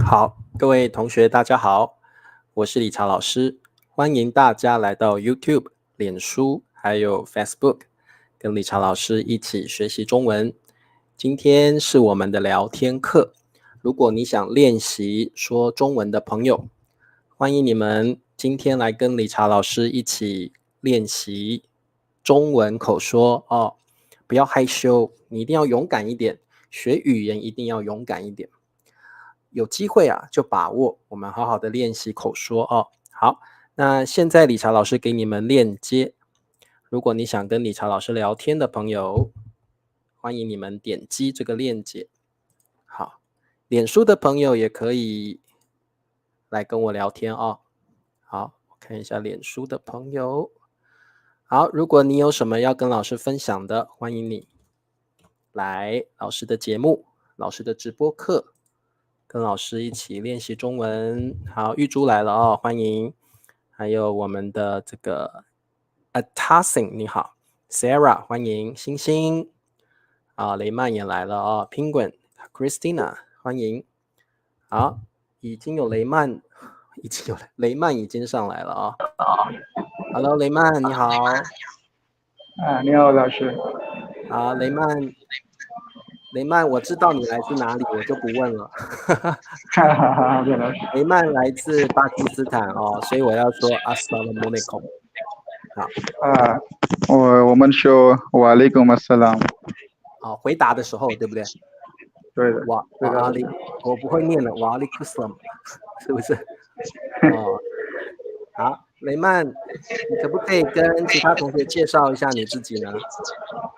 好，各位同学大家好，我是理查老师，欢迎大家来到 YouTube、脸书还有 Facebook， 跟理查老师一起学习中文。今天是我们的聊天课，如果你想练习说中文的朋友，欢迎你们今天来跟理查老师一起练习中文口说哦，不要害羞，你一定要勇敢一点，学语言一定要勇敢一点。有机会啊，就把握，我们好好的练习口说哦。好，那现在理查老师给你们链接，如果你想跟理查老师聊天的朋友，欢迎你们点击这个链接。好，脸书的朋友也可以来跟我聊天哦。好，我看一下脸书的朋友。好，如果你有什么要跟老师分享的，欢迎你来老师的节目、老师的直播课。跟老师一起练习中文。好，玉珠来了哦，欢迎。还有我们的这个 Atasin 你好 ，Sarah 欢迎，星星啊，雷曼也来了哦 ，Penguin Christina 欢迎。好，已经有雷曼已经上来了啊、哦。Hello 雷曼你好。你好老师。好，雷曼，我知道你来自哪里，我就不问了。雷曼来自巴基斯坦哦，所以我要说 Assalamualaikum。好。我们说 Walaikum Assalam。好，回答的时候对不对？对的。我不会念的 Walaikum Assalam， 是不是？哦，好，雷曼，你可不可以跟其他同学介绍一下你自己呢？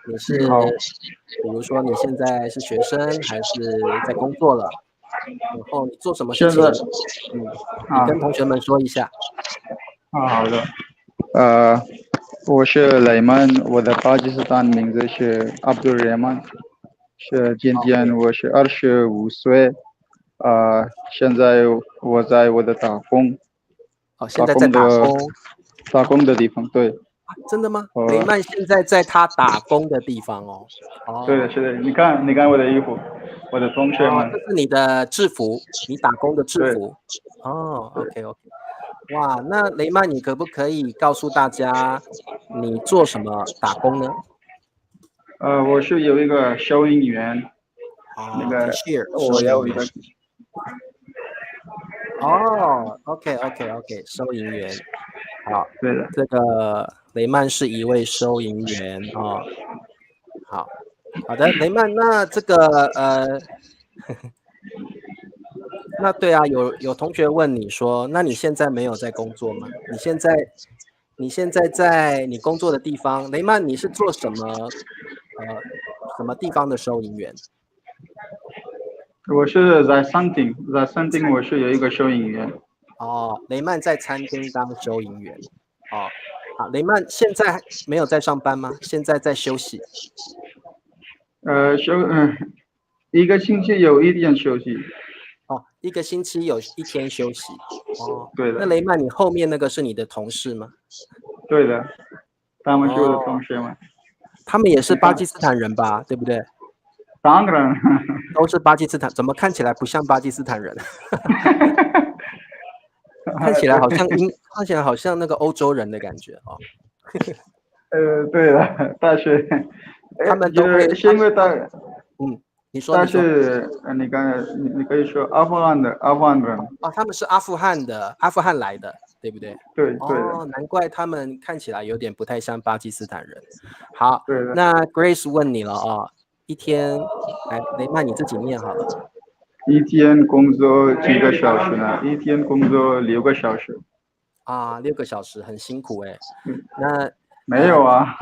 你是，比如说你现在是学生还是在工作了？然后你做什么事情？你跟同学们说一下。好的。我是雷曼，我的巴基斯坦名字是 Abdul Rahman， 是今天我是25岁。现在我在我的打工。现在在打工。打工的地方，对。真的吗？雷曼现在在他打工的地方哦。对的，是的。你看我的衣服，我的同学们。这是你的制服，你打工的制服。哦 ，OK。哇，那雷曼，你可不可以告诉大家你做什么打工呢？我是有一个收银员。那个我有一个。哦 ，OK， 收银员。好，对的。这个雷曼是一位收银员哦。好的，雷曼，那这个那对啊，有同学问你说，那你现在没有在工作吗？你现在在你工作的地方，雷曼，你是做什么地方的收银员？我是在餐厅，我是有一个收银员。哦，雷曼在餐厅当收银员。哦，好，雷曼现在没有在上班吗？现在在休息。一个星期有1天休息。哦，一个星期有1天休息。哦，对的。那雷曼，你后面那个是你的同事吗？对的，他们是我的同学们。他们也是巴基斯坦人吧？对不对？当然。都是巴基斯坦，怎么看起来不像巴基斯坦人？看起来好像那个欧洲人的感觉哦。对的，但是他们都会是因为你说。但是你可以说阿富汗人。哦，他们是阿富汗来的，对不对？对。哦，难怪他们看起来有点不太像巴基斯坦人。好，对的。那 Grace 问你了哦，一天，雷曼你自己念好了。一天工作几个小时呢？一天工作6个小时。啊，6个小时很辛苦哎。那没有啊。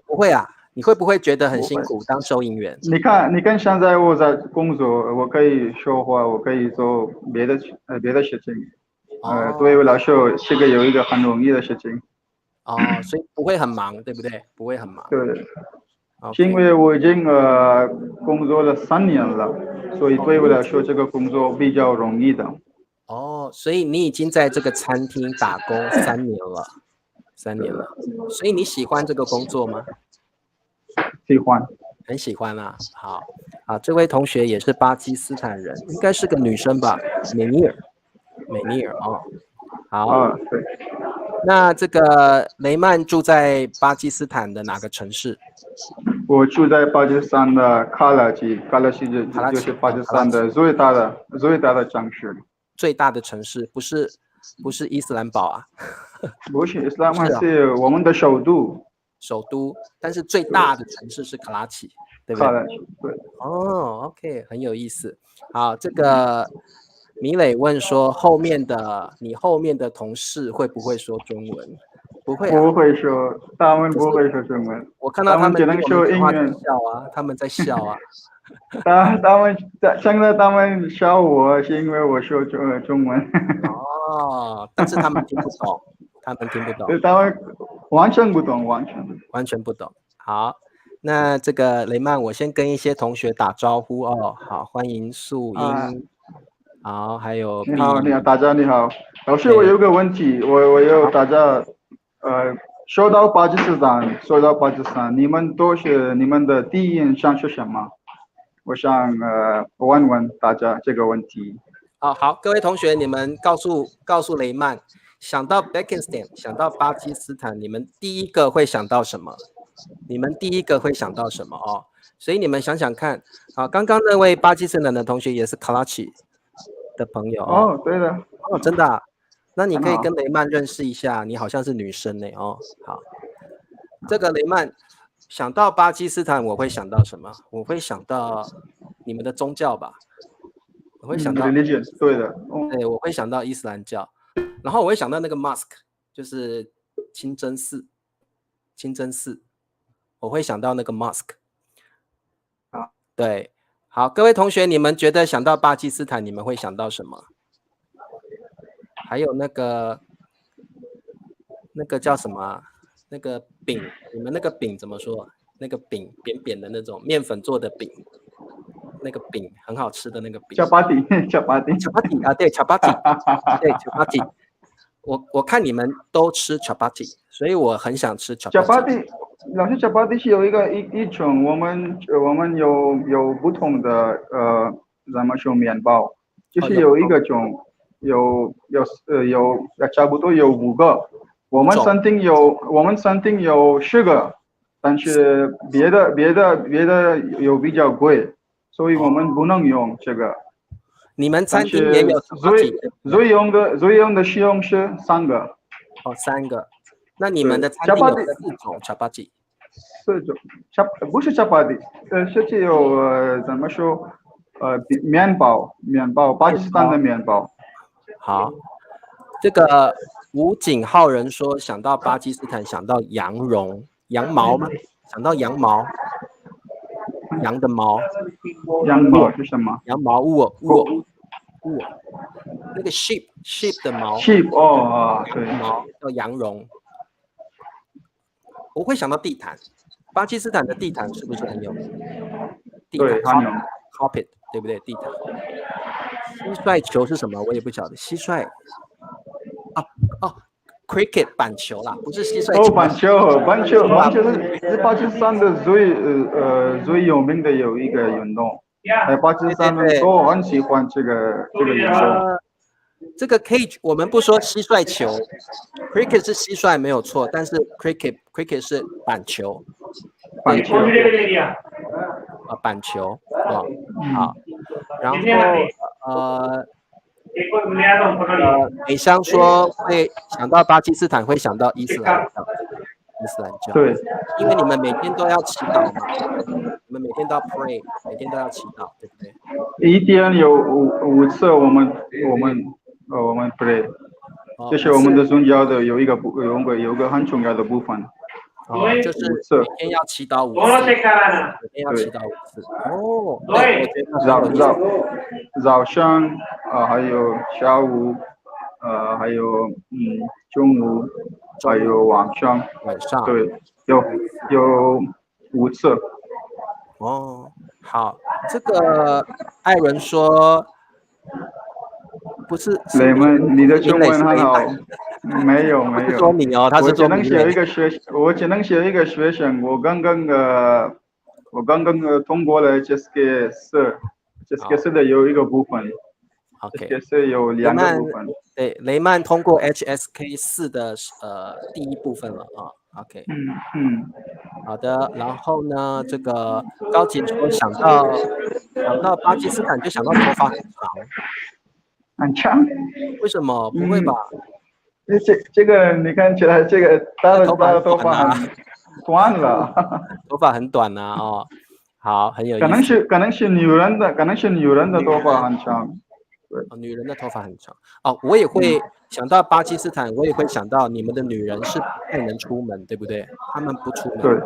不会啊，你会不会觉得很辛苦当收银员？你看现在我在工作，我可以说话，我可以做别的事情。对我来说，这个有一个很容易的事情。哦，所以不会很忙，对不对？不会很忙。对。因为我已经工作了3年了，所以对我来说这个工作比较容易的。哦，所以你已经在这个餐厅打工3年了，3年了，所以你喜欢这个工作吗？喜欢。很喜欢啊。好，啊，这位同学也是巴基斯坦人，应该是个女生吧？美尼尔哦。好，对。那这个雷曼住在巴基斯坦的哪个城市？我住在巴基斯坦的卡拉奇就是巴基斯坦的最大的城市。最大的城市不是伊斯兰堡啊？不是，伊斯兰堡是我们的首都。首都，但是最大的城市是卡拉奇，对不对？卡拉奇，对。哦 ，OK， 很有意思。好，这个米磊问说，你后面的同事会不会说中文？不会啊，不会说，他们不会说中文。我看到他们只能说英文。笑啊，他们在笑啊。现在他们笑我是因为我说中文。哦，但是他们听不懂，他们完全不懂。好，那这个雷曼，我先跟一些同学打招呼哦。好，欢迎素英。好，还有你好，大家你好。老师，我有个问题，我有大家说到巴基斯坦，你们的第一印象是什么？我想问大家这个问题。好，各位同学，你们告诉雷曼，想到 Pakistan， 想到巴基斯坦，你们第一个会想到什么？哦？所以你们想想看，好，刚刚那位巴基斯坦的同学也是 Karachi 的朋友哦，对的。哦，真的啊？那你可以跟雷曼认识一下，你好像是女生呢哦。好，这个雷曼想到巴基斯坦，我会想到什么？我会想到你们的宗教吧。我会想到religion， 对的。对，我会想到伊斯兰教，然后我会想到那个 mosque， 就是清真寺，我会想到那个 mosque。对，好，各位同学，你们觉得想到巴基斯坦，你们会想到什么？还有那个叫什么啊？那个饼，你们那个饼怎么说？那个饼扁扁的那种面粉做的饼，那个饼很好吃的那个饼。chapati 啊，对 chapati。我看你们都吃 chapati， 所以我很想吃 chapati。老师 chapati 是有一种，我们有不同的怎么说面包，就是有一个种差不多有5个，我们餐厅有10个，但是别的有比较贵，所以我们不能用这个。你们餐厅也有 chapati， 最用的使用是3个。哦，3个。那你们的餐厅有4种 chapati？ 4种，不是 chapati， 是有怎么说面包，巴基斯坦的面包。好，这个吴景浩人说想到巴基斯坦想到羊毛吗？想到羊毛，羊的毛。羊毛是什么？羊毛物，那个 sheep 的毛。sheep 对，毛叫羊绒。我会想到地毯，巴基斯坦的地毯是不是很有名？对，很有名。 carpet 对不对？地毯。蟋蟀球是什么？我也不晓得。蟋蟀cricket 板球啦，不是蟋蟀球。板球是巴基斯坦的最有名的有一个运动。巴基斯坦人都很喜欢这个运动。这个 cage 我们不说蟋蟀球 ，cricket 是蟋蟀没有错，但是 cricket 是板球。板球好，然后美香说会想到巴基斯坦，会想到伊斯兰教。对，因为你们每天都要祈祷嘛，你们每天都要 pray， 每天都要祈祷，对不对？一天有5次我们 pray， 这是我们的宗教的有一个很重要的部分。就是每天要祈祷5次。哦，对，我觉得早上还有下午还有中午还有晚上。对，有5次。哦，好，这个艾伦说不是雷蒙，你的中文很好。没有，不是说你哦，他是说我只能写一个学生。我刚刚我刚刚通过了 HSK4 的有一个部分 OK， HSK4 有2个部分。对，雷曼通过 HSK4 的第一部分了啊。OK， 好的。然后呢，这个高杰说想到巴基斯坦就想到头发很长，很长？为什么？不会吧？这个你看起来这个他的头发很短了，头发很短啊。哦，好，很有意思。可能是女人的头发很长。对，女人的头发很长。哦，我也会想到巴基斯坦，我也会想到你们的女人是不太能出门，对不对？她们不出门。对。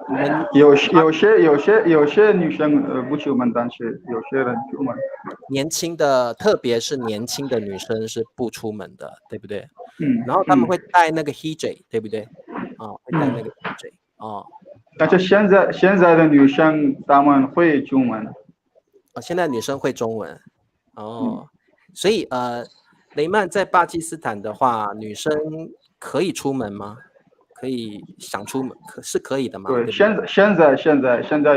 你们有些女生不出门，但是有些人出门。年轻的，特别是年轻的女生是不出门的，对不对？然后他们会戴那个 hijab， 对不对？会戴那个 hijab。但是现在的女生她们会出门。现在女生会中文。所以雷曼在巴基斯坦的话，女生可以出门吗？可以想出门，是可以的吗？对，现在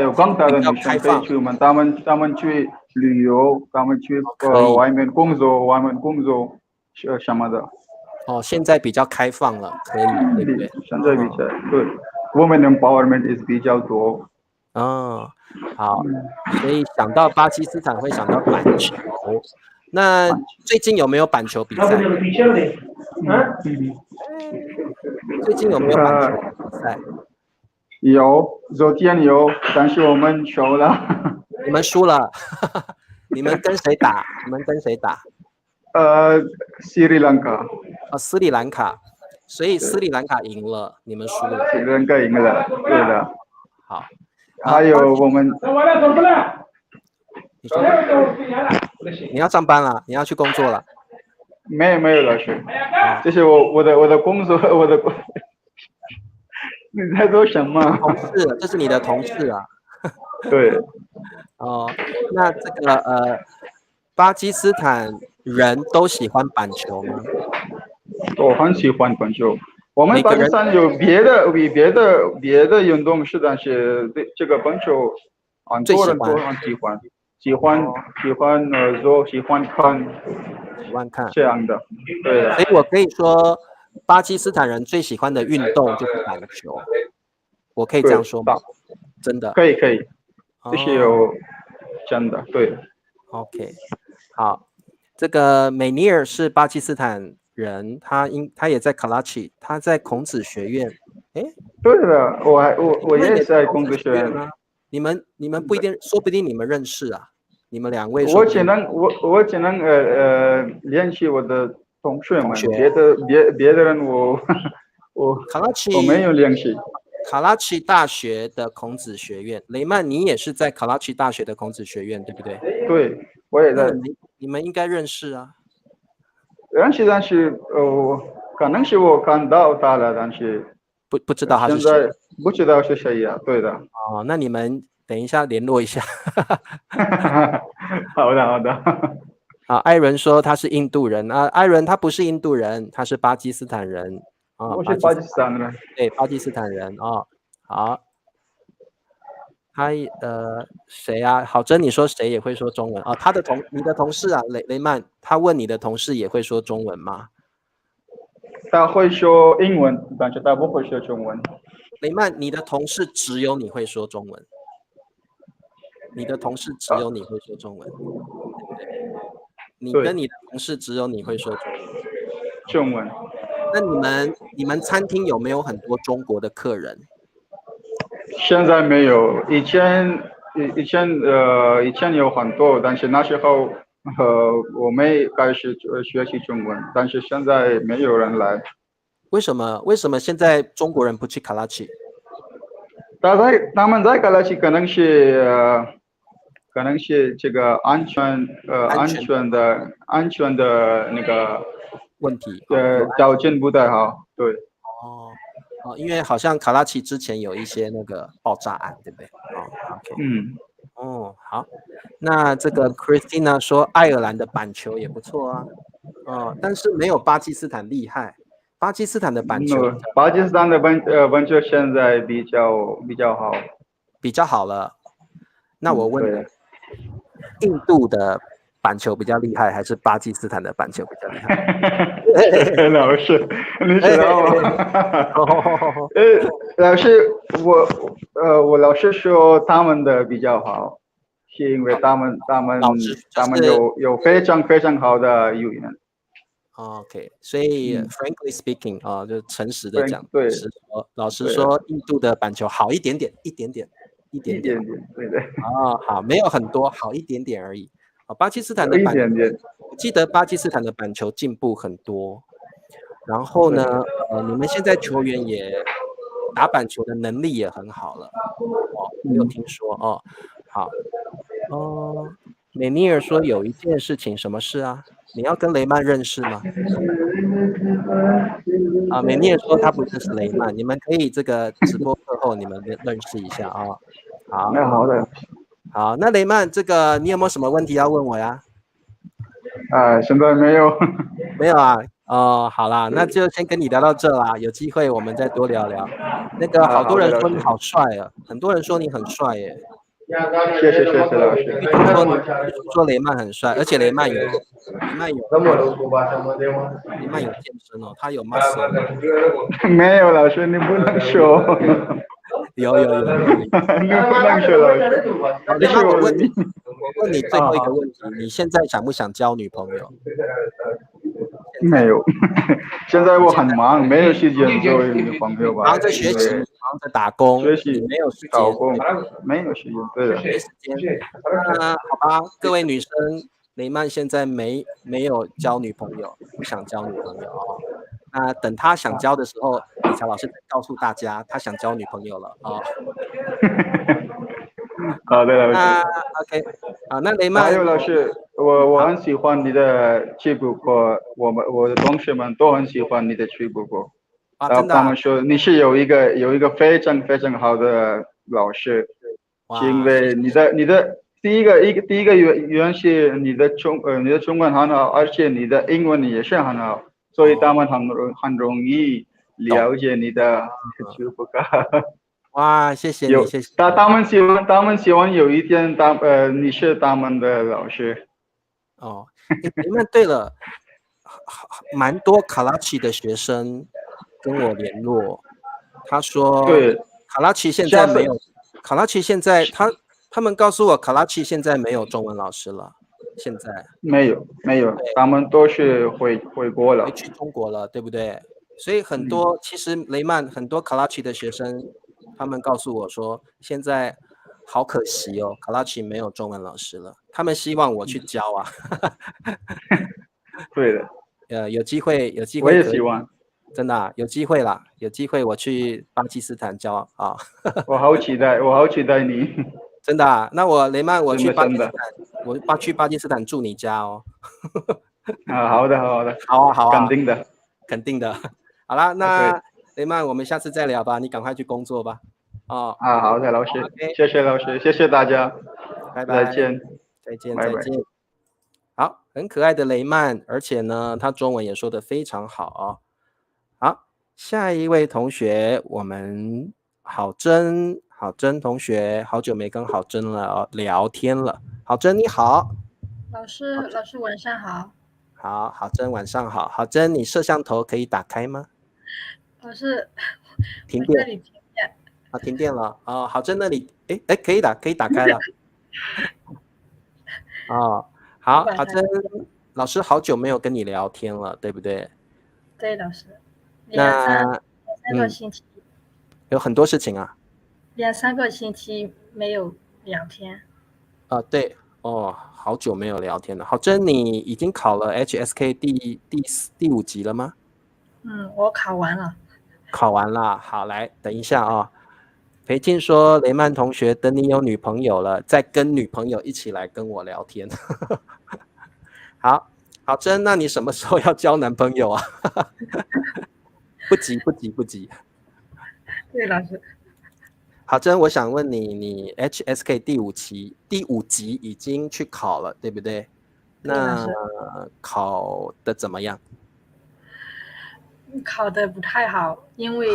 有更大的女生可以出门，他们去旅游，他们去外面工作什么的。现在比较开放了，可以，对不对？现在比较对 ，women empowerment is 比较多。好，所以想到巴基斯坦会想到板球。那最近有没有板球比赛？最近有没有板球比赛？有，昨天有，但是我们输了。你们输了？你们跟谁打？斯里兰卡。斯里兰卡。所以斯里兰卡赢了，你们输了。斯里兰卡赢了，对的。好。还有我们。你要上班了，你要去工作了。没有老师，这是我的工作，你在做什么？同事，这是你的同事啊。对。那这个巴基斯坦人都喜欢板球吗？我很喜欢板球。我们巴基斯坦有别的运动是，但是这个板球很多人都很喜欢。喜欢看这样的，对的。所以我可以说，巴基斯坦人最喜欢的运动就是板球。我可以这样说吗？真的？可以，这是有真的，对。OK， 好，这个美尼尔是巴基斯坦人，他也在卡拉奇，他在孔子学院。对的，我也在孔子学院。你们不一定，说不定你们认识啊。你们2位。我只能联系我的同学们，别的人我没有联系。卡拉奇大学的孔子学院，雷曼，你也是在卡拉奇大学的孔子学院，对不对？对，我也在。你们应该认识啊。认识，但是可能是我看到他了，但是不知道他是谁。现在不知道是谁呀？对的。那你们等一下联络一下。好的。艾伦说他是印度人啊，艾伦他不是印度人，他是巴基斯坦人啊。我是巴基斯坦人。对，巴基斯坦人啊。好，谁啊？郝真，你说谁也会说中文啊？你的同事啊，雷曼，他问你的同事也会说中文吗？他会说英文，但是他不会说中文。雷曼，你的同事只有你会说中文。你的同事只有你会说中文。你跟你的同事只有你会说中文。那你们餐厅有没有很多中国的客人？现在没有，以前有很多，但是那时候我没开始学习中文，但是现在没有人来。为什么现在中国人不去卡拉奇？他们在卡拉奇可能是这个安全的那个问题。条件不太好，对。因为好像卡拉奇之前有一些那个爆炸案，对不对？OK。好。那这个 Christina 说爱尔兰的板球也不错啊。但是没有巴基斯坦厉害。巴基斯坦的板球，巴基斯坦的板球现在比较好。比较好了。那我问对你，印度的板球比较厉害，还是巴基斯坦的板球比较厉害？老师，你知道吗？哦老师，我老师说他们的比较好，是因为老师他们就是有非常非常好的语言。OK，所以 frankly speaking 就诚实的讲，对老实对说，印度的板球好一点点，一点点对的，好，没有很多，好一点点而已。巴基斯坦的有一板球，点点。我记得巴基斯坦的板球进步很多。然后呢，你们现在球员也打板球的能力也很好了。我有听说哦。好，美尼尔说有一件事情，什么事啊？你要跟雷曼认识吗？美尼尔说他不认识雷曼，你们可以这个直播课后你们认识一下啊。好，那好的，好，那雷曼这个你有没有什么问题要问我呀？现在没有。没有啊。好啦，那就先跟你聊到这啦，有机会我们再多聊聊。那个好多人说你好帅啊，很多人说你很帅耶。谢谢老师。据说雷曼很帅，而且雷曼有健身哦，他有 muscle。没有老师，你不能说。有，你不能说老师。雷曼，我问你最后一个问题，你现在想不想交女朋友？没有，现在我很忙，没有时间做女朋友吧。忙着学习，忙着打工，学习没有时间。打工，没有时间，对的。没时间。那好吧，各位女生，雷曼现在没有交女朋友，不想交女朋友哦。那等他想交的时候，理查老师告诉大家，他想交女朋友了啊。好的，老师。那 OK， 那雷曼。还有老师，我很喜欢你的直播课，我的同学们都很喜欢你的直播课。然后他们说你是有一个非常非常好的老师，是因为你的第一个原因是你的中文很好，而且你的英文也是很好，所以他们很容易了解你的直播课。哇，谢谢你，谢谢你。他们希望有一天你是他们的老师。雷曼，对了，蛮多卡拉奇的学生跟我联络，他说，卡拉奇现在没有，卡拉奇现在他们告诉我，卡拉奇现在没有中文老师了，现在没有，他们都是回国了，回去中国了，对不对？所以很多，其实雷曼很多卡拉奇的学生，他们告诉我说，现在好可惜哦，卡拉奇没有中文老师了，他们希望我去教啊。对的。有机会我也希望。真的有机会啦，有机会我去巴基斯坦教啊。我好期待你。真的那我雷曼，我去巴基斯坦，去巴基斯坦住你家哦。好的。好啊，肯定的。好啦，那雷曼，我们下次再聊吧，你赶快去工作吧。好的，老师，谢谢老师，谢谢大家，拜拜，再见。好，很可爱的雷曼，而且呢，他中文也说得非常好哦。好，下一位同学，我们郝真同学，好久没跟郝真聊天了。郝真你好。老师晚上好。好，郝真晚上好。郝真，你摄像头可以打开吗？老师，停电。停电了。郝真那里，可以打开了。好，郝真老师好久没有跟你聊天了，对不对？对，老师。那3个星期。有很多事情啊。2-3个星期没有聊天。对。好久没有聊天了。郝真，你已经考了 HSK 第5级了吗？我考完了。考完了，好，来，等一下啊。裴静说，雷曼同学，等你有女朋友了，再跟女朋友一起来跟我聊天。好，郝真，那你什么时候要交男朋友啊？不急。对，老师。郝真，我想问你，你 HSK 第5级已经去考了，对不对？那考的怎么样？考的不太好，因为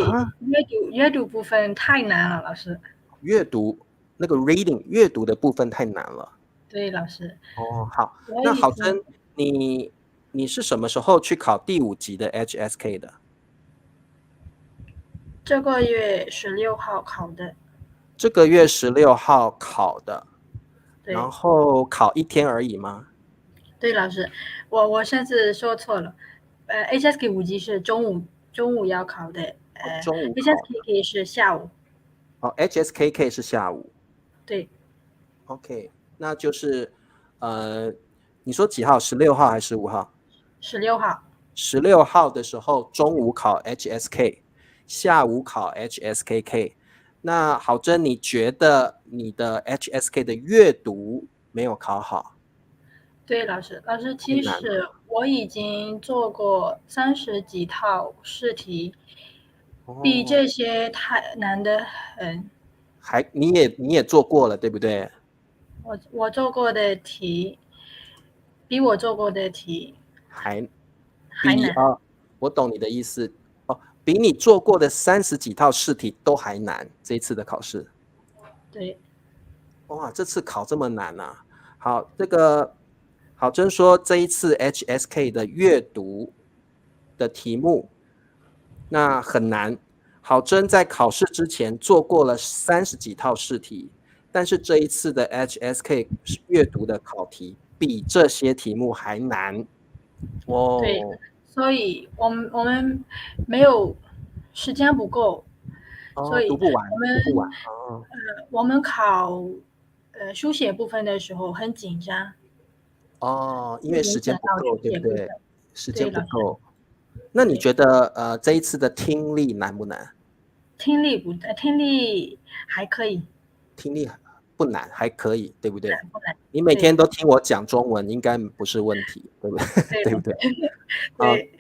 阅读部分太难了，老师。阅读那个 reading 阅读的部分太难了。对，老师。哦，好，我已经那郝真，你是什么时候去考第5级的 HSK 的？这个月16号考的。这个月16号考的，对然后考1天而已吗？对，老师，我上次说错了。HSK 5级是中午要考的，中午考的。 HSKK 是下午。哦 ，HSKK 是下午。对， OK， 那就是你说几号？16号还是15号16号。16号的时候中午考 HSK， 下午考 HSKK。那郝真，你觉得你的 HSK 的阅读没有考好？对，老师，其实我已经做过30几套试题，比这些太难的很。你也做过了，对不对？我做过的题，比我做过的题还难。我懂你的意思哦，比你做过的30几套试题都还难，这一次的考试。对。哇，这次考这么难啊！好，这个郝真说这一次 HSK 的阅读的题目那很难。郝真在考试之前做过了30几套试题，但是这一次的 HSK 阅读的考题比这些题目还难。哦，对，所以我们没有时间不够，所以读不完。我们考书写部分的时候很紧张。因为时间不够，对不对？时间不够。那你觉得这一次的听力难不难？听力还可以。听力不难，还可以，对不对？不难。你每天都听我讲中文，应该不是问题，对不对？对不对？对。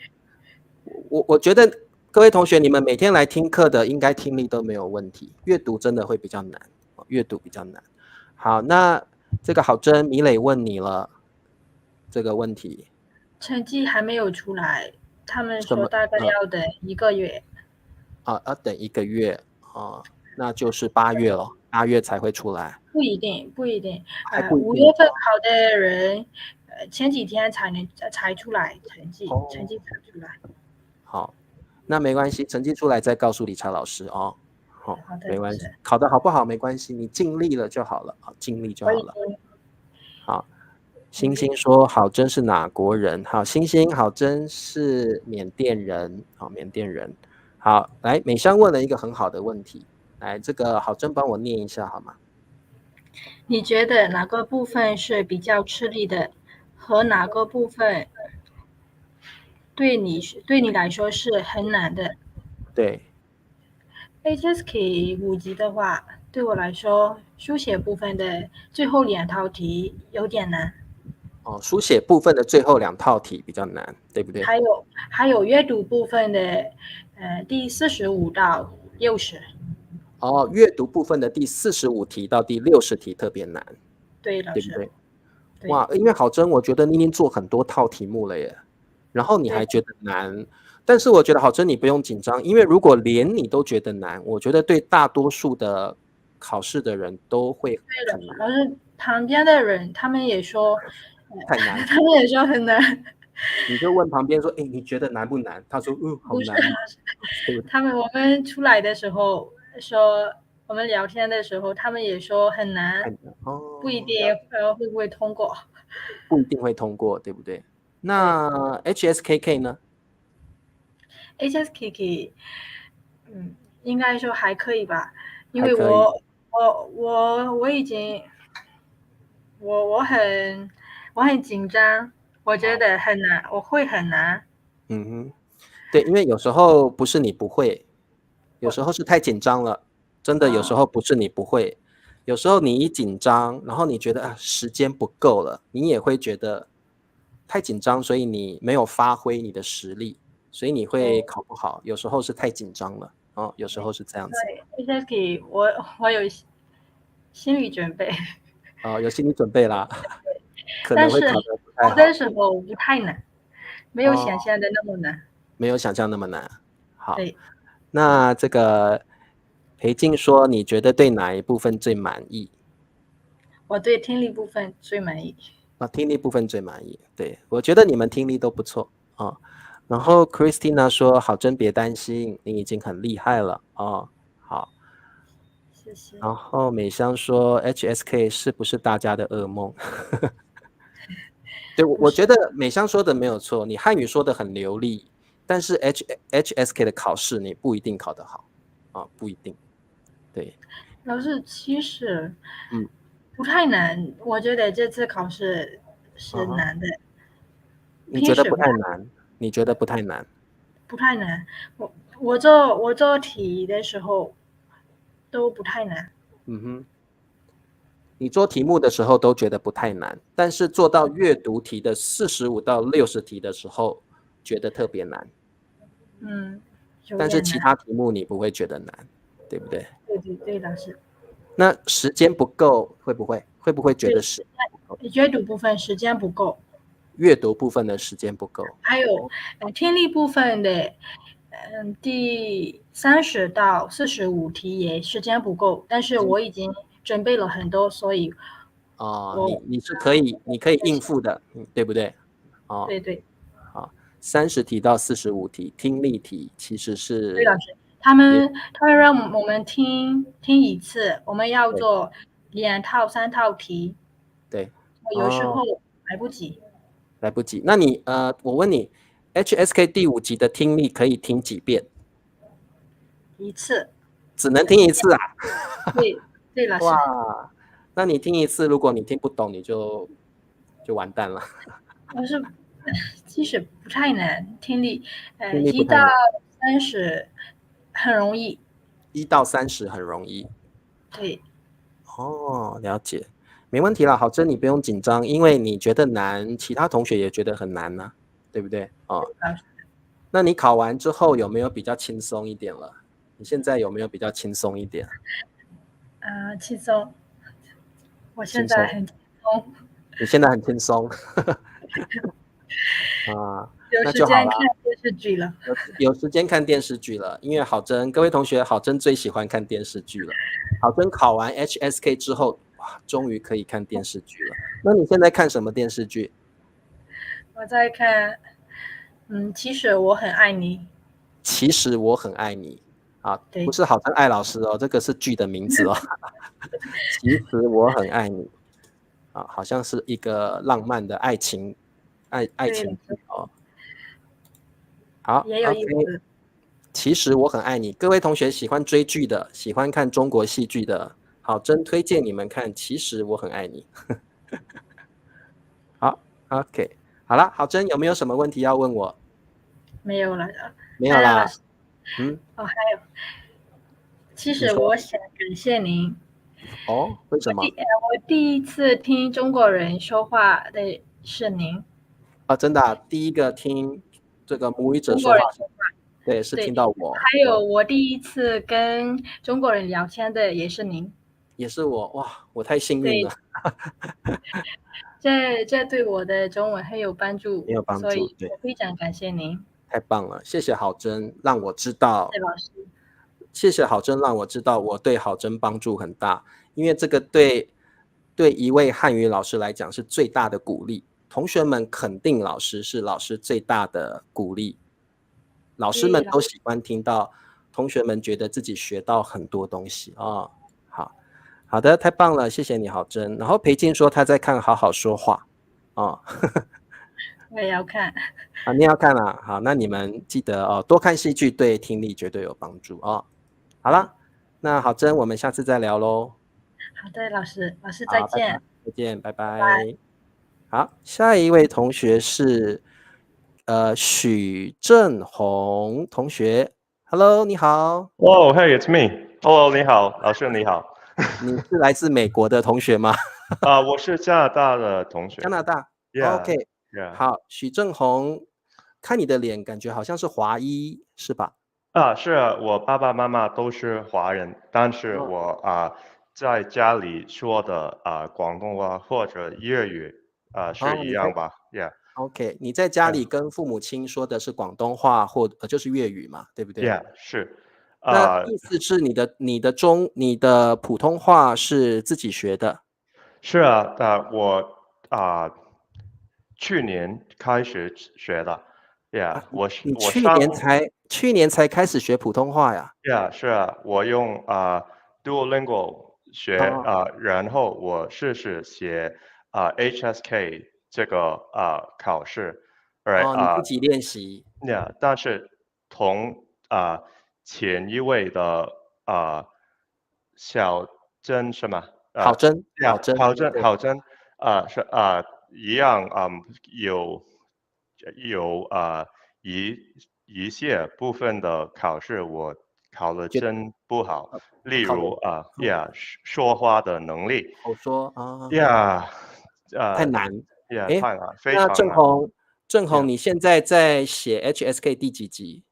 我觉得各位同学，你们每天来听课的，应该听力都没有问题。阅读真的会比较难，阅读比较难。好，那这个郝真，米磊问你了这个问题。成绩还没有出来，他们说大概要等1个月。要等1个月那就是8月了，8月才会出来。不一定。5月份考的人，前几天才出来成绩才出来。好，那没关系，成绩出来再告诉理查老师哦。好，没关系，考得好不好没关系，你尽力了就好了，尽力就好了。好，星星说郝真是哪国人？好，星星，郝真是缅甸人。好，缅甸人。好，来，美香问了一个很好的问题，来，这个郝真帮我念一下好吗？你觉得哪个部分是比较吃力的，和哪个部分对你来说是很难的？对。HSK 5级的话，对我来说，书写部分的最后2套题有点难。书写部分的最后2套题比较难，对不对？还有阅读部分的第45到60。阅读部分的第45题到第60题特别难。对，老师。对不对？哇，因为郝真，我觉得你已经做很多套题目了耶，然后你还觉得难。但是我觉得郝真你不用紧张，因为如果连你都觉得难，我觉得对大多数的考试的人都会很难。老师旁边的人他们也说太难，他们也说很难。你就问旁边说，你觉得难不难？他说，好难。我们出来的时候说，我们聊天的时候，他们也说很难。不一定会不会通过。不一定会通过，对不对？那 HSKK 呢？HSKK，应该说还可以吧，因为我已经我很紧张，我觉得很难，我会很难。对，因为有时候不是你不会，有时候是太紧张了，真的有时候不是你不会，有时候你一紧张，然后你觉得时间不够了，你也会觉得太紧张，所以你没有发挥你的实力，所以你会考不好。有时候是太紧张了，有时候是这样子。对 HSK 我有心理准备。有心理准备啦。可能会考得不太好。考的时候不太难，没有想象的那么难。没有想象那么难。好，对。那这个裴静说你觉得对哪一部分最满意？我对听力部分最满意。听力部分最满意。对，我觉得你们听力都不错啊。然后 Christina 说好真别担心，你已经很厉害了啊。好，谢谢。然后美香说 HSK 是不是大家的噩梦？对，我觉得美香说的没有错，你汉语说的很流利，但是 HSK 的考试你不一定考得好啊，不一定。对，老师其实不太难，我觉得这次考试是难的。你觉得不太难？你觉得不太难？不太难，我做题的时候都不太难。你做题目的时候都觉得不太难，但是做到阅读题的45到60题的时候，觉得特别难。但是其他题目你不会觉得难，对不对？对，老师。那时间不够会不会觉得是阅读部分时间不够，阅读部分的时间不够，还有听力部分的第30到45题也时间不够，但是我已经准备了很多，所以你是可以应付的，对不对？对。好，30题到45题听力题其实是对，老师，他们让我们听一次，我们要做2套3套题，对，有时候来不及。那你我问你 HSK 第5级的听力可以听几遍？1次。只能听1次啊？对，老师。哇，那你听1次，如果你听不懂，你就完蛋了。老师，其实不太难，听力1到30很容易。1到30很容易。对。了解，没问题啦。好真，你不用紧张，因为你觉得难，其他同学也觉得很难呢，对不对？那你考完之后有没有比较轻松一点了？你现在有没有比较轻松一点？轻松。我现在很轻松。你现在很轻松。有时间看电视剧了。有时间看电视剧了，因为好真，各位同学，好真最喜欢看电视剧了。好真考完 HSK 之后，哇，终于可以看电视剧了。那你现在看什么电视剧？我在看，其实我很爱你。其实我很爱你啊，不是好真爱老师哦，这个是剧的名字哦。其实我很爱你啊，好像是一个浪漫的爱情剧哦。好，也有意思。其实我很爱你。各位同学喜欢追剧的，喜欢看中国戏剧的，好真推荐你们看。其实我很爱你。好 ，OK， 好了，好真有没有什么问题要问我？没有了。没有啦。还有，其实我想感谢您。为什么？我第一次听中国人说话的是您。真的第一个听这个母语者说话，对，是听到我。还有我第一次跟中国人聊天的也是您。也是我，哇，我太幸运了。这对我的中文很有帮助，很有帮助，所以我非常感谢您。太棒了，谢谢好真，让我知道。谢老师。谢谢好真，让我知道我对好真帮助很大，因为这个对一位汉语老师来讲是最大的鼓励。同学们肯定老师是老师最大的鼓励，老师们都喜欢听到同学们觉得自己学到很多东西啊。好的，太棒了，谢谢你好真。然后裴静说他在看好好说话我也要看。你要看啊。好，那你们记得多看戏剧对听力绝对有帮助哦。好了，那好真，我们下次再聊咯。好的，老师再见。再见，拜拜。好，下一位同学是许正宏同学。Hello， 你好。Oh, hey, it's me. Hello， 你好，老师你好。你是来自美国的同学吗？我是加拿大的同学。加拿大 ，OK， 好，许正宏，看你的脸，感觉好像是华裔，是吧？是我爸爸妈妈都是华人，但是我在家里说的广东话或者粤语是一样吧 ？OK， 你在家里跟父母亲说的是广东话或就是粤语嘛，对不对？ 是。那意思是你的普通话是自己学的？是啊，我去年开始学的，Yeah，你我去年才开始学普通话呀？ Yeah，是啊，我用Duolingo 学然后我试试写HSK 这个考试，right 你自己练习。Yeah，但是同前一位的小珍是吗？好真，好真，对，好真，是一样，有一些部分的考试我考的真不好，例考的如说话的能力口说啊， ，Yeah，太难。诶，太难，非那常难。郑红，你现在在写 HSK 第几集？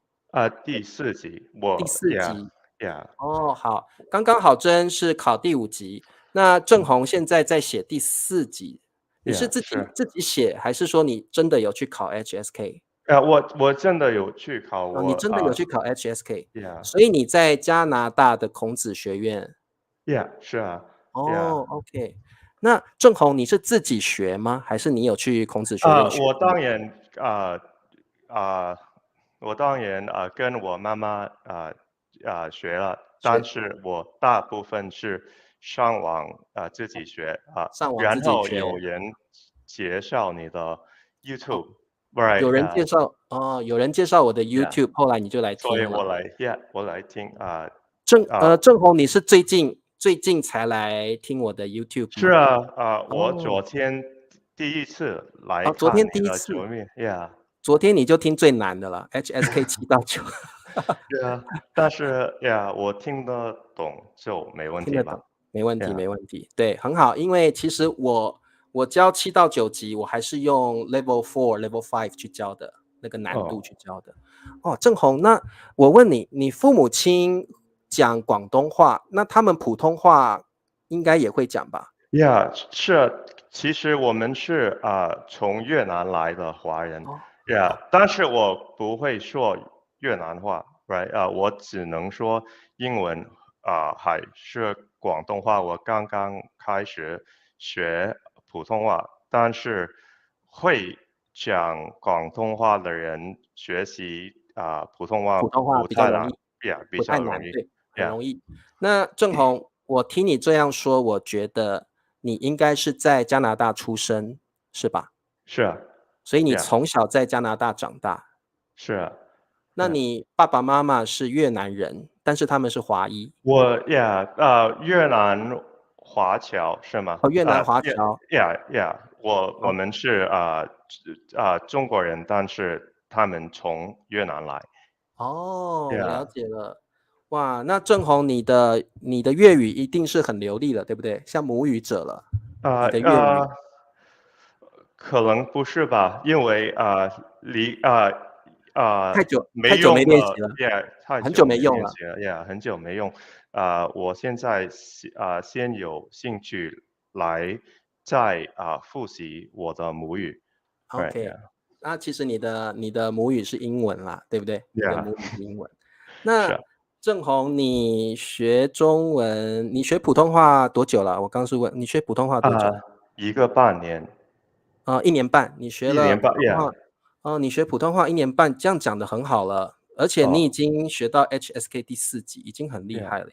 第4集，第4集。Yeah，哦，好，刚刚好真是考第5集，那郑红现在在写第4集，你是自己写，还是说你真的有去考 HSK？我真的有去考，你真的有去考 HSK， Yeah，所以你在加拿大的孔子学院。Yeah，是啊。哦，OK。那郑红，你是自己学吗？还是你有去孔子学院学？我当然跟我妈妈学了，但是我大部分是上网自己学上网自然后己学。有人介绍你的 YouTube，有人介绍有人介绍我的 YouTube， 后来你就来听了。所以我来听郑红，你是最近才来听我的 YouTube 吗？是啊，我昨天第一次来看昨天第一次，昨天你就听最难的了，HSK 7到9。对啊，但是我听得懂就没问题吧？没问题，没问题。对，很好，因为其实我教7到9级，我还是用 Level 4、Level 5去教的，那个难度去教的。郑红，那我问你，你父母亲讲广东话，那他们普通话应该也会讲吧？是，其实我们是从越南来的华人，但是我不会说越南话 ，right？我只能说英文还是广东话。我刚刚开始学普通话，但是会讲广东话的人学习普通话比较容易，比较容易，对，很容易。那郑红，我听你这样说，我觉得你应该是在加拿大出生，是吧？是啊。所以你从小在加拿大长大。是啊。那你爸爸妈妈是越南人，但是他们是华裔。越南华侨是吗？越南华侨。我们是中国人，但是他们从越南来。了解了。哇，那郑红，你的粤语一定是很流利了，对不对？像母语者了。你的粤语可能不是吧，因为太久没练习了，很久没用了，很久没用。我现在先有兴趣来再复习我的母语。OK， 那其实你的母语是英文啦，对不对？你的母语是英文。那郑红，你学中文，你学普通话多久了？我刚是问你学普通话多久？1个半年。1年半，你学了1年半你学普通话1年半，这样讲的很好了，而且你已经学到 HSK 第4级，已经很厉害了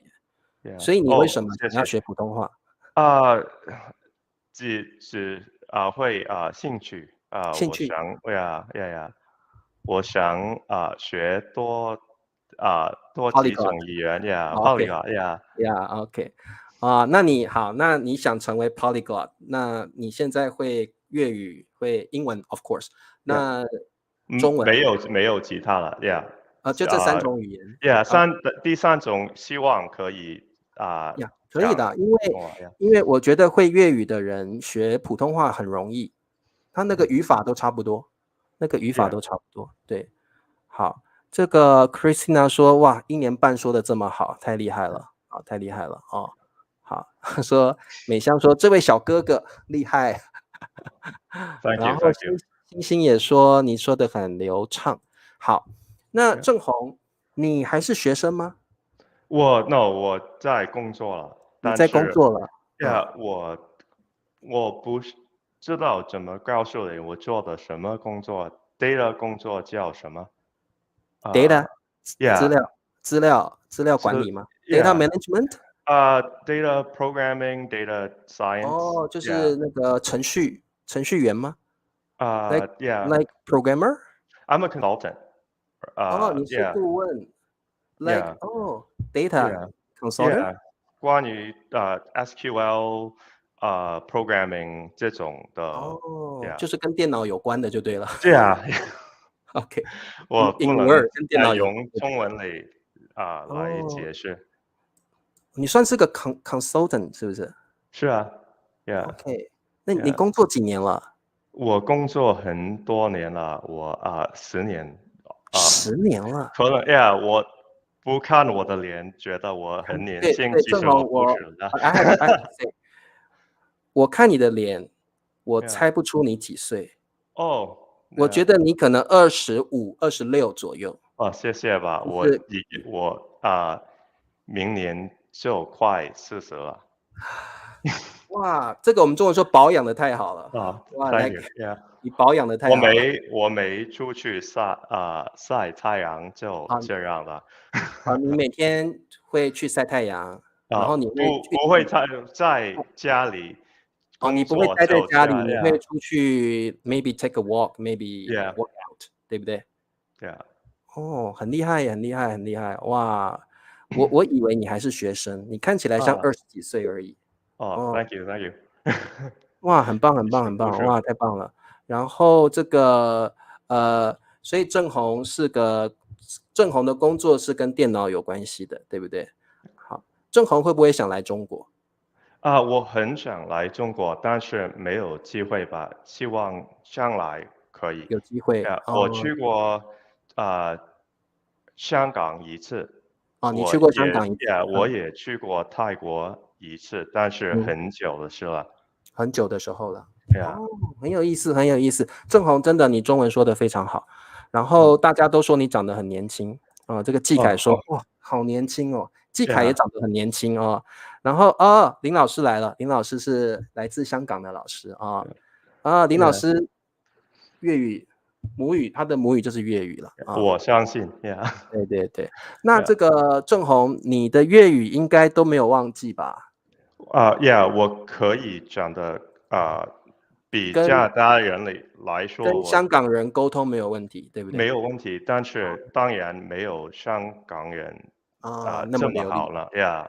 耶。所以你为什么想要学普通话？只会兴趣兴趣我想学多几种语言，OK。那你想成为 polyglot， 那你现在会粤语，会英文 of course， 那中文没有其他了就这3种语言第3种希望可以可以的，因为我觉得会粤语的人学普通话很容易，他那个语法都差不多，对。好，这个 Christina 说，哇，1年半说的这么好，太厉害了，太厉害了哦。好，说美香说这位小哥哥厉害。然后星星也说你说的很流畅。好，那郑红，你还是学生吗？我在工作了，你在但是工作了？ ，yeah，我不知道怎么告诉你我做的什么工作，data 工作叫什么？Data ？Yeah，资料管理吗？Data yeah， management？ data programming，data 就 science，yeah，是那个程序员吗yeah， ？Like programmer？ I'm a consultant，你是 yeah， 顾问 ？Like yeah， data yeah， consultant？ yeah， 关于SQL programming 这种的，yeah，就是跟电脑有关的就对了。对啊，OK， 我不 in 能 Word 跟电脑有关用中文来解释。你算是个 consultant 是不是？是啊，yeah， OK， 那你工作几年了？我工作很多年了，我10年。10年了。可能，yeah， 我不看我的脸，觉得我很年轻，对，其实我不是的。I have to say， 我看你的脸，我猜不出你几岁。我觉得你可能25、26左右。谢谢吧，我明年就快40了。哇，这个我们中文说保养的太好了。哇， thank you，yeah， 你保养的太好了。我没出去晒太阳，就这样了。你每天会去晒太阳，然后你不会在家里你不会待在家里，你会出去 maybe take a walk， maybe work out， 对不对？ Yeah， 很厉害，很厉害，很厉害。哇，我以为你还是学生，你看起来像20几岁而已。thank you， 哇，很棒，很棒，很棒，哇，太棒了。然后这个所以郑弘的工作是跟电脑有关系的，对不对？好，郑弘会不会想来中国？我很想来中国，但是没有机会吧，希望将来可以有机会。我去过香港一次。你去过香港一次。我也去过泰国一次，但是很久的事了。很久的时候了。Yeah，很有意思，很有意思。郑弘，真的你中文说得非常好，然后大家都说你长得很年轻这个季凯说哇好年轻哦，季凯也长得很年轻哦。然后林老师来了，林老师是来自香港的老师林老师粤语母语，他的母语就是粤语了我相信。Yeah， 对对对。那这个郑弘，你的粤语应该都没有忘记吧？Yeah， 我可以讲的比加拿大人来说，跟香港人沟通没有问题，对不对？没有问题，但是当然没有香港人这么好了。Yeah，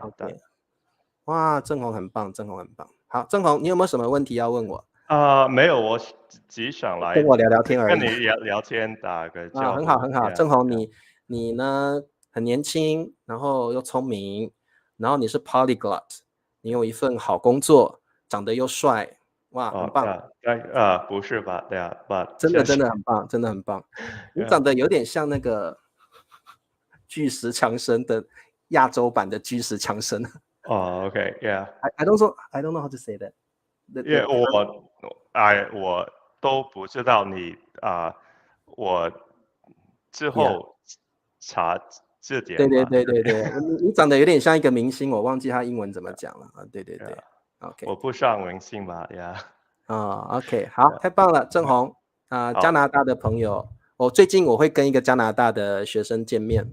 哇，郑弘很棒，郑弘很棒。好，郑弘，你有没有什么问题要问我？没有，我只想来跟我聊聊天而已。跟你聊天，打个招呼。很好，很好。郑弘，你呢很年轻，然后又聪明，然后你是 polyglot， 你有一份好工作，长得又帅，哇，很棒。不是吧？对啊，真的很棒，真的很棒。你长得有点像那个巨石强森的亚洲版的巨石强森。OK，yeah。I don't know how to say that。我都不知道你我之后查字典。对，你长得有点像一个明星，我忘记他英文怎么讲了对。OK， 我不上明星吧OK， 好，太棒了，郑弘加拿大的朋友，最近我会跟一个加拿大的学生见面，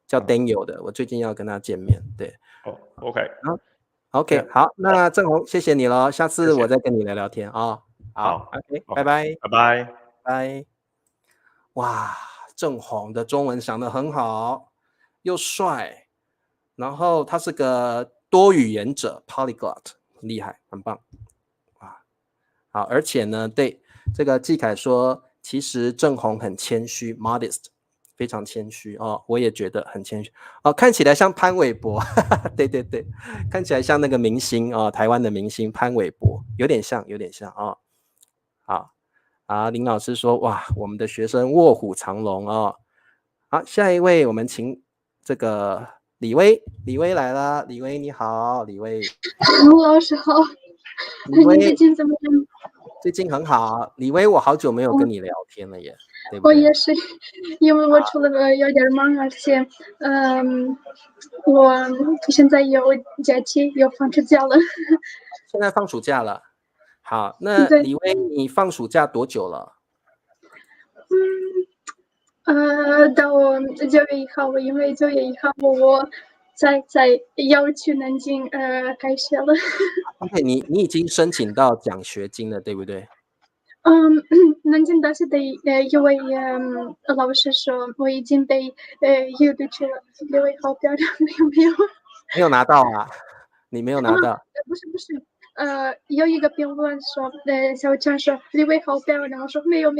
叫 Daniel 的，我最近要跟他见面，对。OK， 好，那郑弘，谢谢你咯，下次我再跟你聊聊天好 ，OK， 拜拜，拜拜。哇，郑弘的中文讲得很好，又帅，然后他是个多语言者 ，polyglot， 很厉害，很棒。好，而且呢，对这个季凯说，其实郑弘很谦虚 ，modest， 非常谦虚我也觉得很谦虚看起来像潘玮柏，对，看起来像那个明星台湾的明星潘玮柏，有点像好，林老师说，哇，我们的学生卧虎藏龙好，下一位我们请这个李威来了，李威你好，李威，老师好，你最近怎么样？最近很好。李威，我好久没有跟你聊天了耶，对不对？我也是，因为我除了有点忙，而且，我现在有假期，有放暑假了。现在放暑假了。好，那对，李威，你放暑假多久了？到9月1号，因为9月1号我在要去南京开学了。OK，你已经申请到奖学金了，对不对？南京大学的一位老师说我已经被邮录取了，6位好标准没有？没有拿到啊，你没有拿到。不是，有一个评论说，小强说李威好漂亮，我说没有。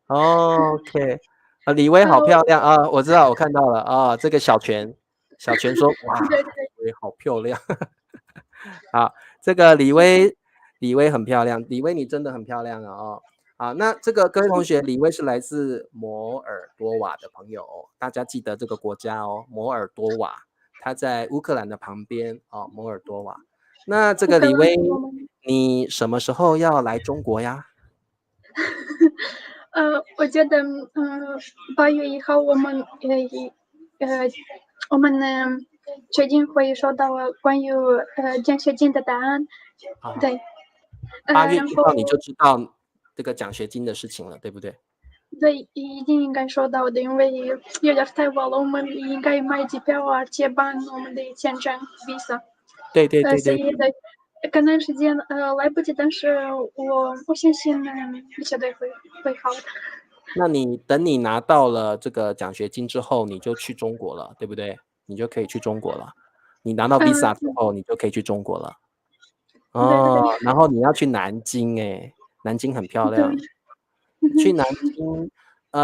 OK，李威好漂亮啊！我知道，我看到了啊。这个小泉说，哇，对，李威好漂亮。好，这个李威很漂亮，李威你真的很漂亮啊！哦，好，那这个各位同学，李威是来自摩尔多瓦的朋友哦，大家记得这个国家哦，摩尔多瓦，它在乌克兰的旁边哦，摩尔多瓦。那这个李威，你什么时候要来中国呀？我觉得8月1号我们确定会收到关于奖学金的答案。对，8月1号你就知道这个奖学金的事情了，对不对？对，一定应该收到的，因为有点太晚了，我们应该买机票而且办我们的签证 visa。对。所以的可能时间来不及，但是我相信绝对会好的。那等你拿到了这个奖学金之后，你就去中国了，对不对？你就可以去中国了。你拿到 visa 之后，你就可以去中国了。哦，然后你要去南京，南京很漂亮。去南京，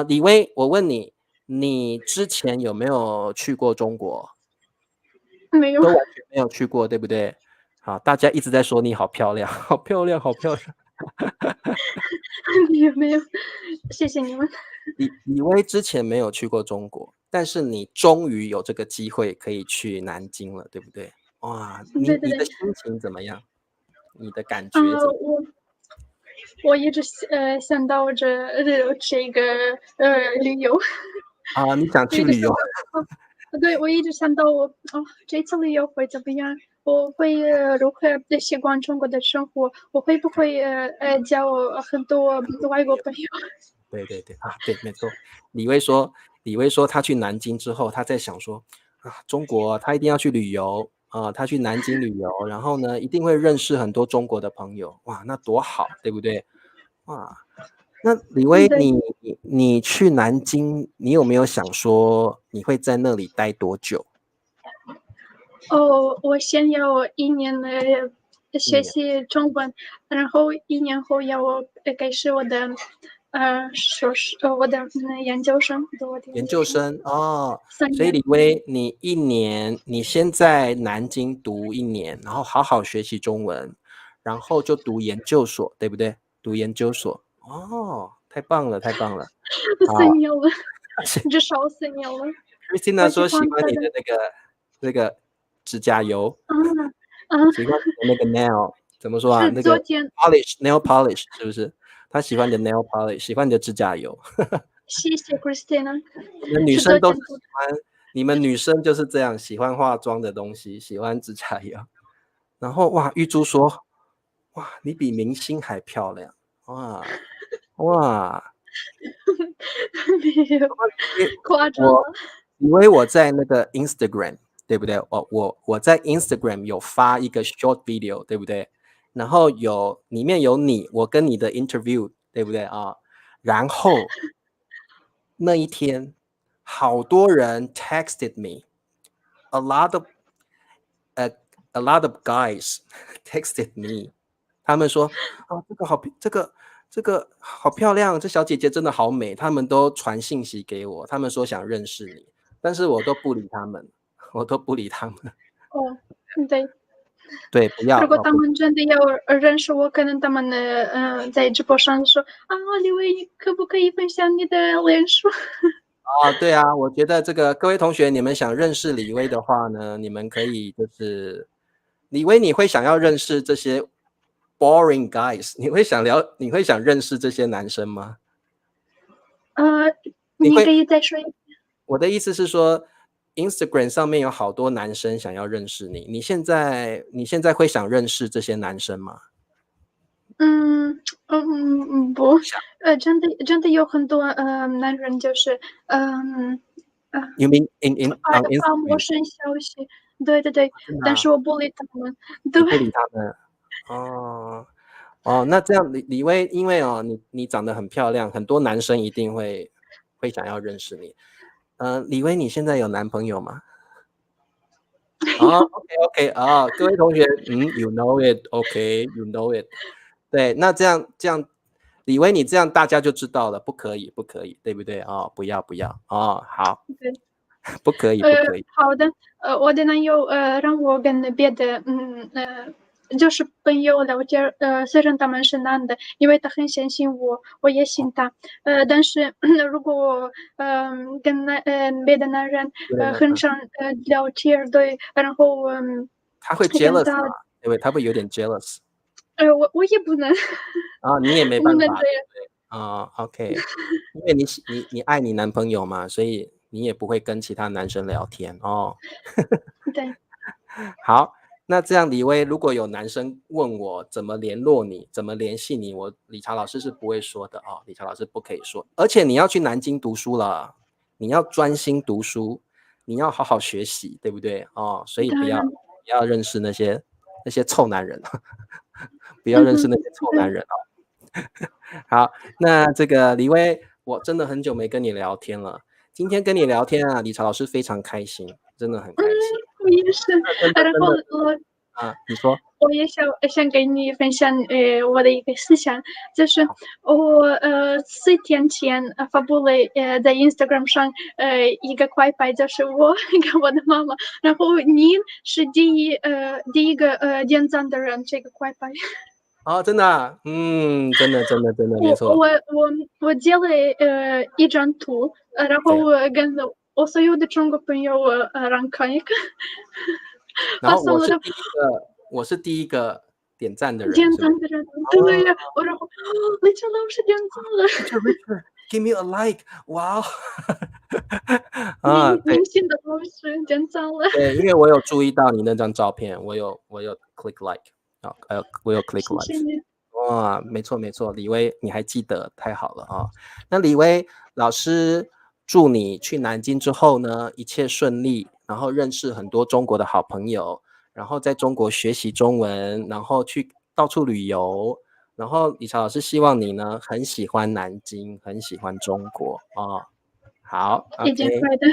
李威，我问你，你之前有没有去过中国？没有，都完全没有去过，对不对？好，大家一直在说你好漂亮，好漂亮，好漂亮。没有，谢谢你们。李威之前没有去过中国，但是你终于有这个机会可以去南京了，对不对？哇，你的心情怎么样？你的感觉怎么样？我一直想到这个旅游啊，你想去旅游？对，我一直想到这次旅游会怎么样？我会如何习惯中国的生活？我会不会交很多外国朋友？对啊，对，没错。李威说他去南京之后，他在想说中国他一定要去旅游他去南京旅游，然后呢一定会认识很多中国的朋友，哇，那多好，对不对？哇，那李威，你去南京，你有没有想说你会在那里待多久？我先要1年学习中文，然后1年后要开始我的硕士，我的研究生。研究生哦，所以李威，你先在南京读1年，然后好好学习中文，然后就读研究所，对不对？读研究所哦，太棒了4年了，至少4年了。Christina 说喜欢你的那个指甲油，喜欢你的那个 nail 怎么说啊？那个 nail polish 是不是？他喜欢你的 nail polish， 喜欢你的指甲油。谢谢 Christina。你们女生都喜欢，你们女生就是这样，喜欢化妆的东西，喜欢指甲油。然后哇，玉珠说，哇，你比明星还漂亮，哇。没有夸张了。因为我在那个 Instagram， 对不对？我在 Instagram 有发一个 short video， 对不对？然后里面有我跟你的 interview， 对不对啊？然后那一天，好多人 texted me， a lot of guys texted me， 他们说这个好漂亮，这小姐姐真的好美，他们都传信息给我，他们说想认识你，但是我都不理他们。对，不要。如果他们真的要认识我，可能他们在直播上说李威，你可不可以分享你的脸书？对啊，我觉得这个各位同学，你们想认识李威的话呢，你们可以就是李威，你会想要认识这些 boring guys， 你会想认识这些男生吗？你可以再说一遍。我的意思是说 Instagram 上面有好多男生想要认识你，你现在会想认识这些男生吗？不，真的有很多男人就是You mean on 发陌 Instagram？ 生消息，对，但是我不理他们，对，你不理他们？那这样李薇，因为你长得很漂亮，很多男生一定会想要认识你。李薇，你现在有男朋友吗？OK， 各位同学，you know it，OK，you know it。对，那这样，李薇，你这样大家就知道了，不可以，对不对？不要好，对，不可以。好的，我的男友让我跟别的就是朋友聊天，虽然他们是男的，因为他很相信我，我也信他，但是如果我跟别的男人很常聊天，对，然后他会 jealous 吗？对不对？他会有点 jealous。我也不能你也没办法，对OK， 因为你爱你男朋友嘛，所以你也不会跟其他男生聊天哦。对，好，那这样李薇，如果有男生问我怎么联络你，怎么联系你，我理查老师是不会说的哦，理查老师不可以说。而且你要去南京读书了，你要专心读书，你要好好学习，对不对？所以不要认识那些臭男人。不要认识那些臭男人好，那这个李薇，我真的很久没跟你聊天了。今天跟你聊天啊，理查老师非常开心，真的很开心。我也是。然后你说。我也想跟你分享我的一个思想，就是我4天前发布了在 Instagram 上一个快拍，就是我跟我的妈妈，然后您是第一个点赞的人，这个快拍。真的啊？真的没错。我截了一张图，然后我跟我所有的中国朋友让看一看。然后我是第一个点赞的人。点赞的人，对呀，然后理查老师点赞了。Richard，give me a like， 哇明星的老师点赞了。对，因为我有注意到你那张照片，我有 click like。我有 click like。哇，没错，李薇你还记得，太好了啊！那李薇老师祝你去南京之后呢，一切顺利，然后认识很多中国的好朋友，然后在中国学习中文，然后去到处旅游，然后理查老师希望你呢很喜欢南京，很喜欢中国啊。好，已经快的。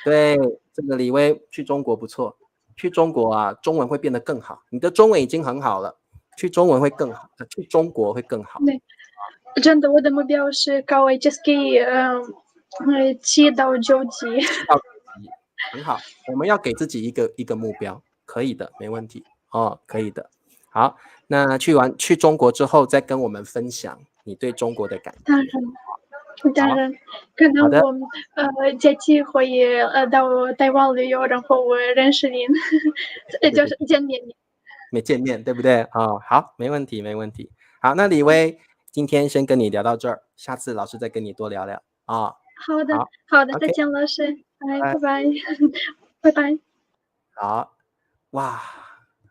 对，这个李薇去中国不错。去中国啊，中文会变得更好。你的中文已经很好了，去中文会更好，去中国会更好。对，真的，我的目标是考 HSK 7到9级。很好，我们要给自己一个目标，可以的，没问题可以的。好，那去中国之后，再跟我们分享你对中国的感觉。当然，可能我假期会到台湾旅游，然后我认识您，就是见面。没见面，对不对？好，没问题。好，那李薇今天先跟你聊到这儿，下次老师再跟你多聊聊啊。好的，再见，老师，拜拜，拜拜。好，哇，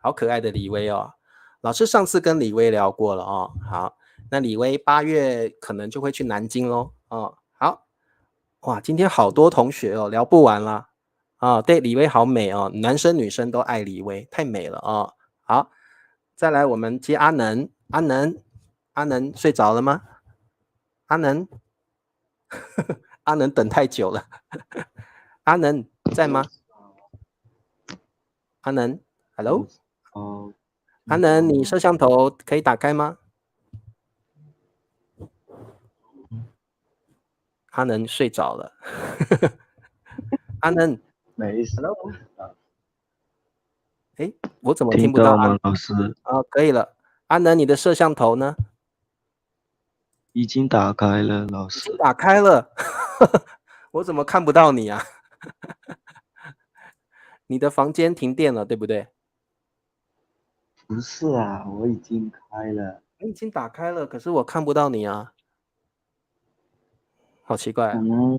好可爱的李薇哦。老师上次跟李薇聊过了哦。好，那李薇8月可能就会去南京咯。好，哇，今天好多同学哦，聊不完了对，李薇好美哦，男生女生都爱李薇，太美了哦。好，再来我们接阿能睡着了吗？阿能阿能等太久了。阿能在吗？阿能 ，Hello， 阿能，你摄像头可以打开吗？阿能睡着了。阿能，没事。 Hello， 我怎么听不到吗？老师可以了。阿能，你的摄像头呢？已经打开了，老师。已经打开了。我怎么看不到你啊？你的房间停电了，对不对？不是啊，我已经开了。你已经打开了，可是我看不到你啊，好奇怪啊。可能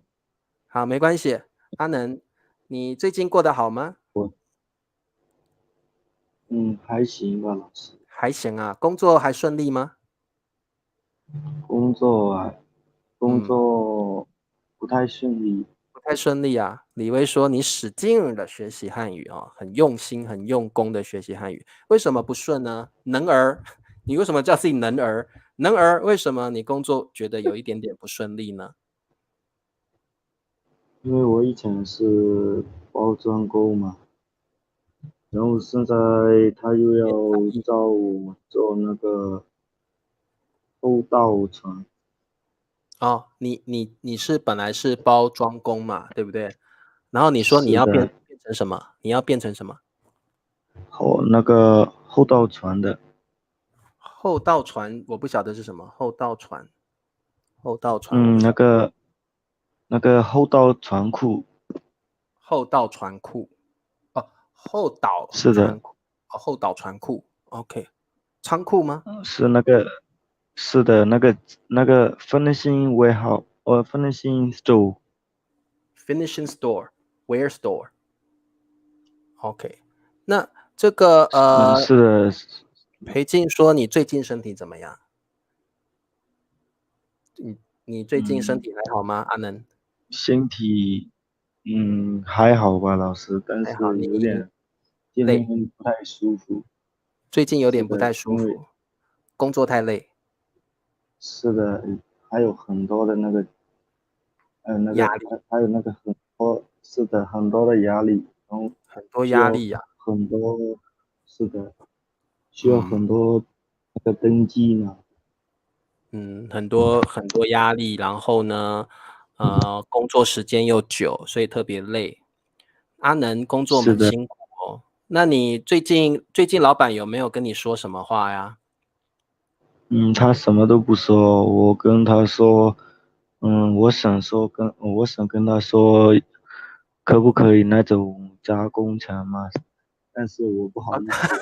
好，没关系。阿能，你最近过得好吗？还行吧，老师。还行啊，工作还顺利吗？工作啊，工嗯，作不太顺利。不太顺利啊。李威说你使劲的学习汉语啊，很用心、很用功的学习汉语，为什么不顺呢？能儿，你为什么叫自己能儿？能儿，为什么你工作觉得有一点点不顺利呢？因为我以前是包装工嘛，然后现在他又要招我做那个后道船。哦，你是本来是包装工嘛，对不对？然后你说你要是的，变成什么？你要变成什么？那个后道船的。后道船，我不晓得是什么。后道船，后道船我不晓得。那个后道船库。后道船库，哦，后岛是的，船库，哦，后岛船库，OK，仓库吗是那个，是的，那个 finishing warehouse，finishing store。？Finishing store，where store？OK，那这个是的。裴静说你最近身体怎么样？你最近身嗯，体还好吗？阿能身体还好吧，老师，但还好，是有你点肩累，不太舒服。最近有点不是的，太舒因为服，工作太累，是的，还有很多的那个，压力还有那个很多，是的，很多的压力，然后很多需要压力呀、很多，是的，需要嗯很多那个登记嘛。很多很多压力，然后呢，工作时间又久，所以特别累。阿能工作是的。蛮辛苦哦。那你最近老板有没有跟你说什么话呀？他什么都不说，我跟他说，我想跟他说，可不可以那种加工钱嘛？但是我不好意思。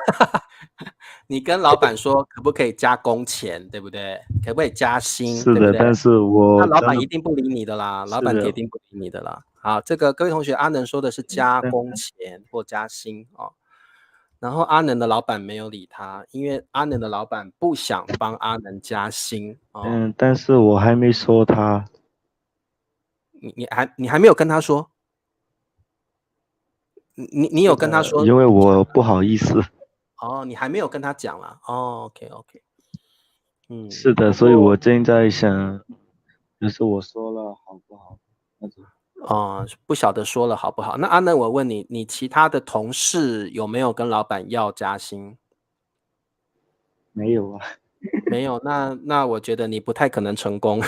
你跟老板说可不可以加工钱，对不对？可不可以加薪，是的，对不对？但是那老我真的板一定不理你的啦，老板铁是的。定不理你的啦。好，这个各位同学，阿能说的是加但工钱或加薪哦。然后阿能的老板没有理他，因为阿能的老板不想帮阿能加薪哦。但是我还没说他。你还没有跟他说，你有跟他是的，说因为我不好意思。哦，你还没有跟他讲啦。哦，OK OK，是的，所以我不过正在想，就是我说了好不好？那种。不晓得说了好不好？那阿能，我问你，你其他的同事有没有跟老板要加薪？没有啊。没有，那我觉得你不太可能成功，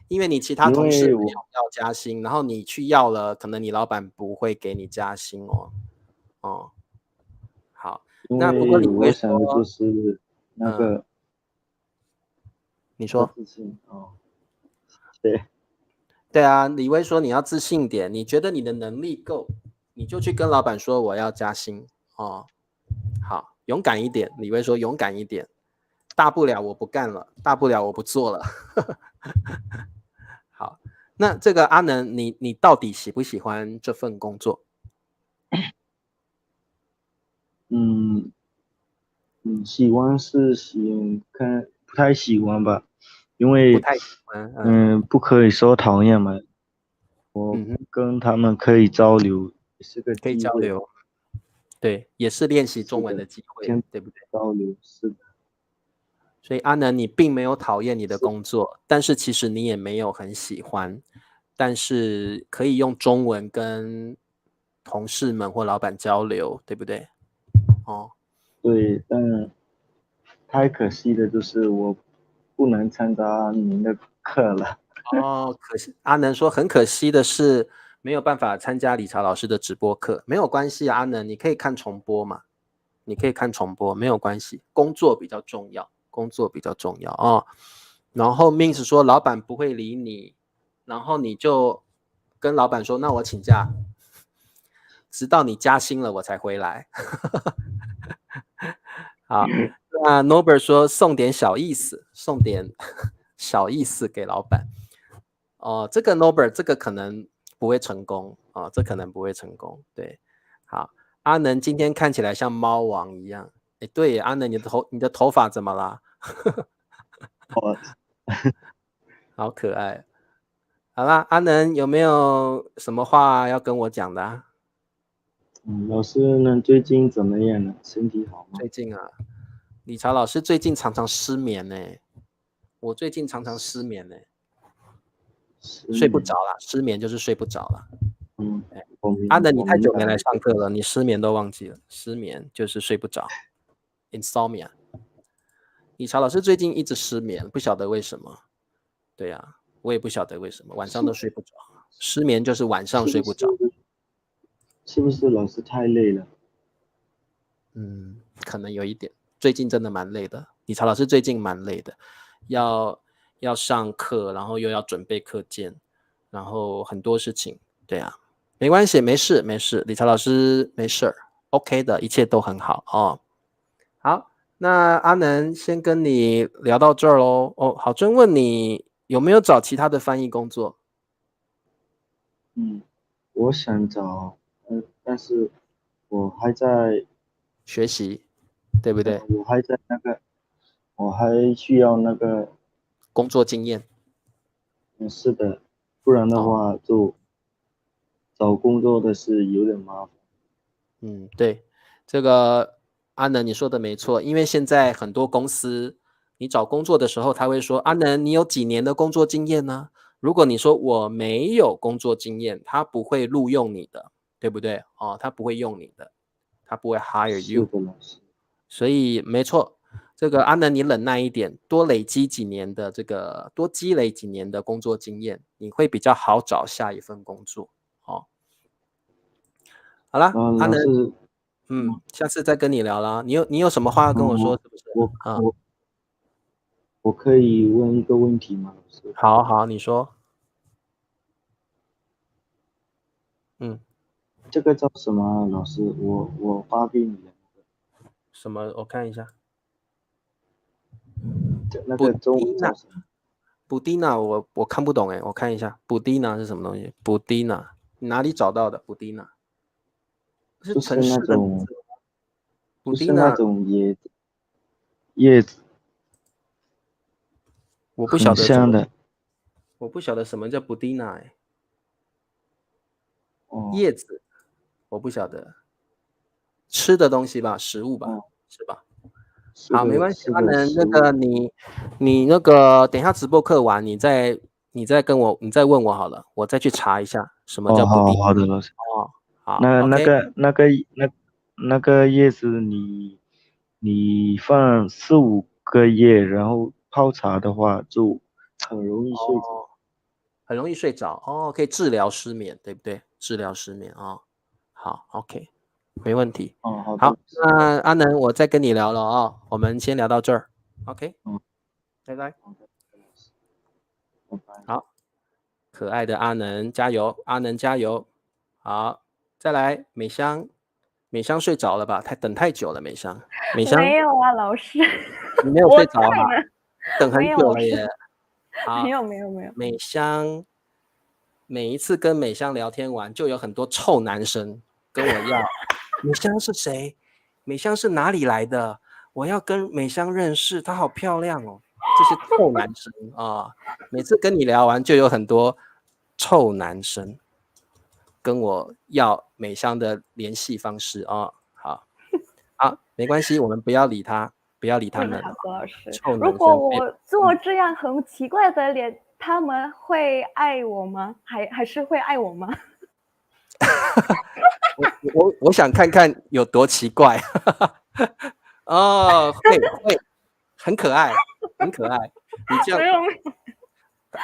因为你其他因同事没为我有要加薪，然后你去要了，可能你老板不会给你加薪哦。哦，好，因那不过为我李威说，想的就是那嗯，个你说，自信哦。对。对啊，李威说你要自信点，你觉得你的能力够，你就去跟老板说我要加薪哦。好，勇敢一点，李威说勇敢一点，大不了我不干了，大不了我不做了。好，那这个阿能，你到底喜不喜欢这份工作？嗯喜欢是不太喜欢吧，因为不太喜欢，不可以说讨厌嘛，我嗯哼，跟他们可以交流，也是个可以机会。交流，对，也是练习中文的是的，机会，先对不对？交流。是的。所以阿能，你并没有讨厌你的是。工作，但是其实你也没有很喜欢，但是可以用中文跟同事们或老板交流，对不对？哦，对，但太可惜的就是我不能参加您的课了。哦，可惜阿能说很可惜的是没有办法参加理查老师的直播课，没有关系啊，阿能，你可以看重播嘛，你可以看重播，没有关系，工作比较重要，工作比较重要哦。然后 Mins 说老板不会理你，然后你就跟老板说，那我请假，直到你加薪了我才回来。好，那 Norbert 说送点小意思，送点小意思给老板。哦，这个 Norbert 这个可能不会成功哦，这可能不会成功。对，好，阿能今天看起来像猫王一样。哎，对，阿能，你的头发怎么啦？好可爱。好啦，阿能有没有什么话要跟我讲的啊？老师呢最近怎么样呢？身体好吗？最近啊，理查老师最近常常失眠呢。我最近常常失眠呢，睡不着啦。失眠就是睡不着啦。阿能，你太久没来上课了，你失眠都忘记了。失眠就是睡不着 ，insomnia。理查老师最近一直失眠，不晓得为什么。对啊，我也不晓得为什么，晚上都睡不着。失眠就是晚上睡不着。是不是老师太累了？可能有一点。最近真的蛮累的，理查老师最近蛮累的，要上课，然后又要准备课件，然后很多事情。对啊，没关系，没事没事，理查老师没事 OK 的，一切都很好哦。好，那阿能先跟你聊到这儿咯。哦，郝真问你有没有找其他的翻译工作？我想找，但是我还在学习，对不对？我还在我还需要工作经验。是的，不然的话就找工作的是有点麻烦。对，这个阿能你说的没错，因为现在很多公司，你找工作的时候，他会说：“阿能，你有几年的工作经验呢？”如果你说我没有工作经验，他不会录用你的，对不对？哦，他不会用你的，他不会 hire 是 you。的，老师。所以没错，这个阿能你忍耐一点，多积累几年的工作经验，你会比较好找下一份工作。哦，好啦，阿能。老师，下次再跟你聊啦。你有什么话要跟我说？是不是？我可以问一个问题吗，老师？好好，你说。这个叫什么啊老师？我发给你的什么？我看一下。那个中文叫什么？布丁娜，我看不懂哎，我看一下，布丁娜是什么东西？布丁娜，你哪里找到的？布丁娜是城市的名字吗？布丁娜，叶子，我不晓得很香的。我不晓得什么叫布丁娜哎。哦，叶子，我不晓得，吃的东西吧，食物吧，是吧？好，没关系，阿能，那个你那个等一下直播课完，你再问我好了，我再去查一下什么叫布丁。好的，老师。哦，好，那个叶子你放4-5个叶，然后泡茶的话就很容易睡着。很容易睡着哦，可以治疗失眠，对不对？治疗失眠哦。好 ，OK， 没问题。好的。好，那阿能，我再跟你聊了哦，我们先聊到这儿 ，OK，拜拜。好，可爱的阿能，加油，阿能加油。好，再来美香，美香睡着了吧？等太久了，美香。没有啊，老师，你没有睡着啊？等很久了耶。没有。美香，每一次跟美香聊天完，就有很多臭男生跟我要美香是谁？美香是哪里来的？我要跟美香认识，她好漂亮哦。这些臭男生啊，每次跟你聊完，就有很多臭男生跟我要美香的联系方式啊。好，没关系，我们不要理他，不要理他们。好的，老师。臭男生。如果我做这样很奇怪的脸，他们会爱我吗？还是会爱我吗？我想看看有多奇怪。哦，会，很可爱，很可爱。你这样，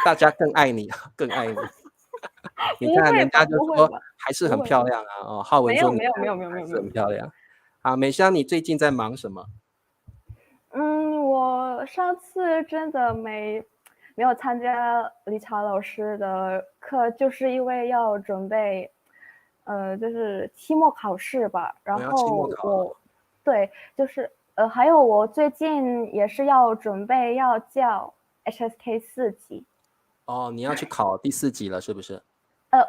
大家更爱你，更爱你。你看人家就说还是很漂亮啊。哦，浩文说没有，还是很漂亮。好，美香，你最近在忙什么？我上次真的没有参加理查老师的课，就是因为要准备，就是期末考试吧。然后对，就是还有我最近也是要准备要叫 HSK 4级。哦，你要去考第4级了，是不是？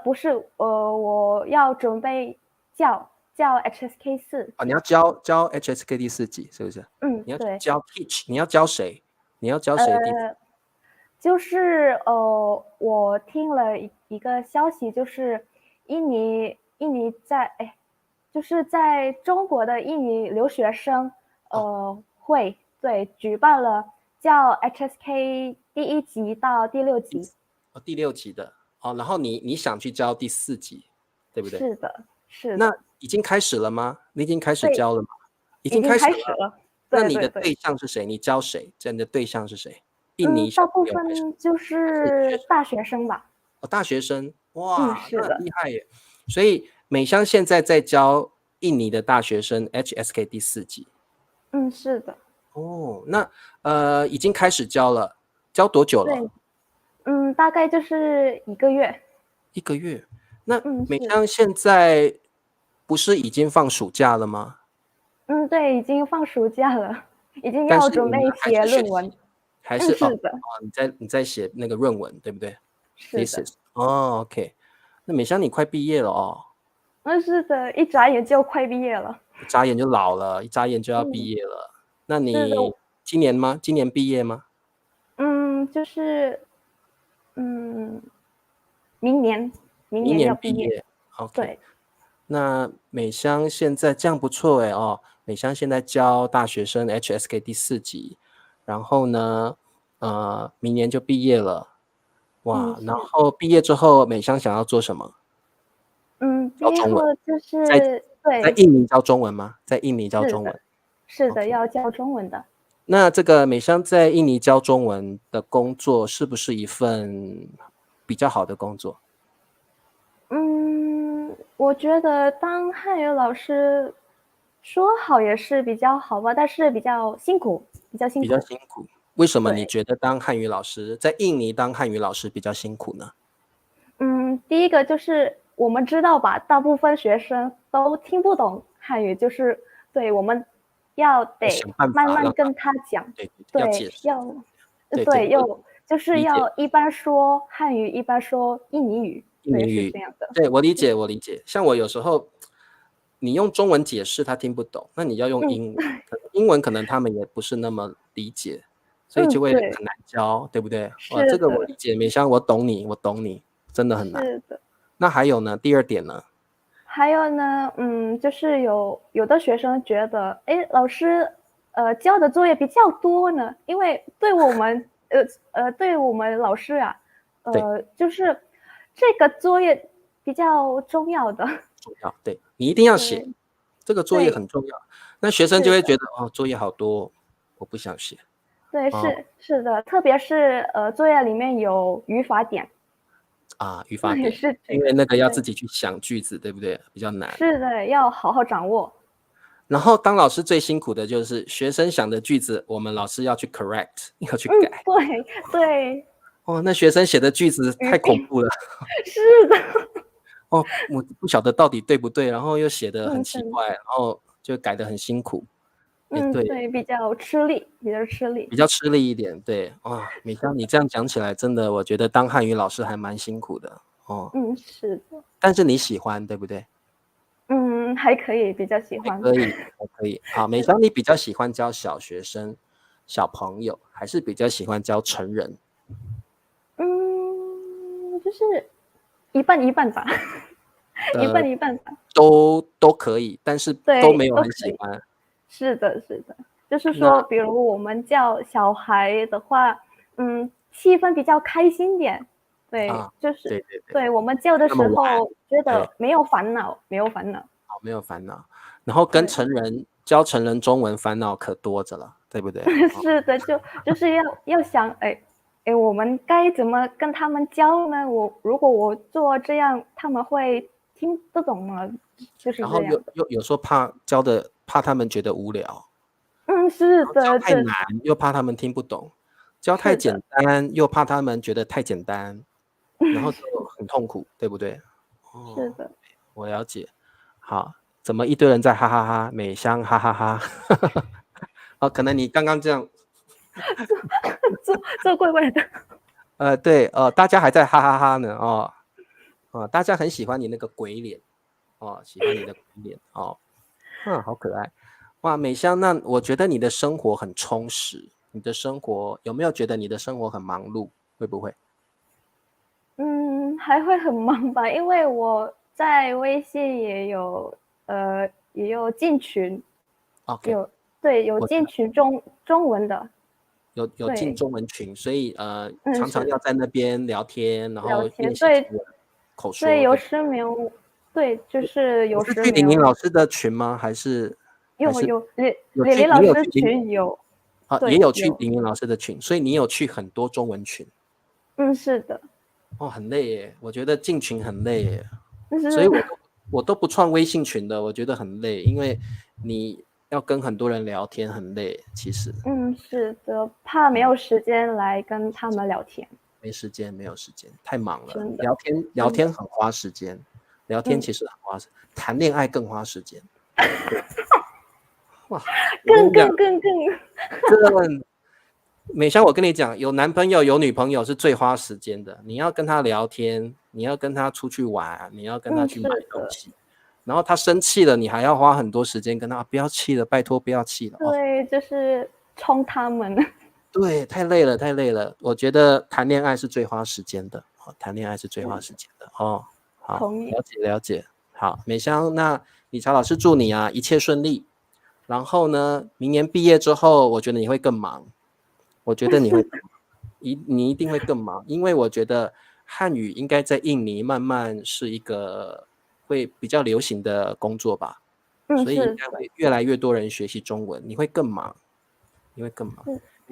不是，我要准备叫 HSK 4。哦，你要教 HSK 第4级，是不是？你要对。教 teach， 你要教谁？你要教谁就是我听了一个消息，就是印尼就是在中国的印尼留学生会举办了叫 HSK 第1级到第6级。第6级的然后你想去教第4级，对不对？是的。那已经开始了吗？你已经开始教了吗？已经开始了。那你的对象是谁？你教谁？你的对象是谁？印尼大部分就是大学生吧。大学生，哇，是的，那很厉害耶！所以美香现在在教印尼的大学生 HSK 第4级。是的。那已经开始教了，教多久了？大概就是1个月。1个月。那美香现在不是已经放暑假了吗？对，已经放暑假了，已经要准备写论文。还是是的。你在写那个论文，对不对？是的。OK。那美香你快毕业了哦。是的，一眨眼就快毕业了。一眨眼就老了，一眨眼就要毕业了。那你今年吗？今年毕业吗？就是明年要毕业。OK。对。那美香现在这样不错美香现在教大学生 HSK 第4级，然后呢明年就毕业了。哇，然后毕业之后美香想要做什么？毕业后就是在印尼教中文吗？在印尼教中文。是的，要教中文的。那这个美香在印尼教中文的工作是不是一份比较好的工作？我觉得当汉语老师说好也是比较好吧，但是比较辛苦。为什么你觉得当汉语老师在印尼当汉语老师比较辛苦呢？第一个就是我们知道吧，大部分学生都听不懂汉语，就是对我们得慢慢跟他讲。要解释。就是要一般说汉语，一般说印尼语。是这样的。对，我理解。像我有时候你用中文解释他听不懂，那你要用英文，英文可能他们也不是那么理解，所以就会很难教，对不对？这个我理解，美香，我懂你，真的很难。是的。那还有呢？第2点呢？还有呢，就是有的学生觉得，老师交的作业比较多呢，因为对我们老师啊，就是这个作业比较重要的。对，你一定要写，这个作业很重要。那学生就会觉得作业好多，我不想写。对，是的，特别是作业里面有语法点。语法点，因为那个要自己去想句子，对不对？比较难。是的，要好好掌握。然后当老师最辛苦的就是学生想的句子，我们老师要去 correct， 要去改。对。那学生写的句子太恐怖了。是的。我不晓得到底对不对，然后又写得很奇怪，然后就改得很辛苦。对，比较吃力一点。对。美香，你这样讲起来，真的，我觉得当汉语老师还蛮辛苦的。是的。但是你喜欢，对不对？还可以，比较喜欢。还可以。好，美香，你比较喜欢教小学生、小朋友，还是比较喜欢教成人？就是一半一半吧。一半一半吧。都可以，但是都没有很喜欢。是的。就是说，比如我们教小孩的话，气氛比较开心点。对，就是对我们教的时候觉得没有烦恼。然后跟教成人中文烦恼可多着了，对不对？是的，就是要想，我们该怎么跟他们教呢？如果我做这样，他们会听得懂吗？就是这样。然后有时候怕他们觉得无聊。是的。教太难又怕他们听不懂，教太简单又怕他们觉得太简单，然后就很痛苦，对不对？是的。我了解。好，怎么一堆人在哈哈哈，美香哈哈哈。哦，可能你刚刚这样，做怪怪的。对，大家还在哈哈哈呢，大家很喜欢你那个鬼脸，喜欢你的鬼脸，好可爱，哇，美香，那我觉得你的生活很充实，你的生活有没有觉得你的生活很忙碌？会不会？还会很忙吧，因为我在微信也有进群， OK， 有进群中文的，有进中文群，所以常常是要在那边聊天，然后聊天，练习中文口说。对，有时没有，对，就是有时没有。是去李宁老师的群吗？还是有李宁老师群有，也有去李宁老师的群，所以你有去很多中文群。是的。很累耶，我觉得进群很累耶，所以我都不创微信群的，我觉得很累，因为你要跟很多人聊天很累，其实。是的，怕没有时间来跟他们聊天。没时间，没有时间，太忙了。聊天很花时间，聊天其实很花时间，谈恋爱更花时间。哇，更。美香，我跟你讲，有男朋友有女朋友是最花时间的。你要跟他聊天，你要跟他出去玩，你要跟他去买东西，然后他生气了，你还要花很多时间跟他不要气了，拜托不要气了。对，就是冲他们。对，太累了，太累了。我觉得谈恋爱是最花时间的，谈恋爱是最花时间的。好，了解。好，美香，那理查老师祝你啊一切顺利。然后呢，明年毕业之后，我觉得你会更忙。我觉得你一定会更忙，因为我觉得汉语应该在印尼慢慢是一个会比较流行的工作吧，所以应该会越来越多人学习中文，你会更忙，没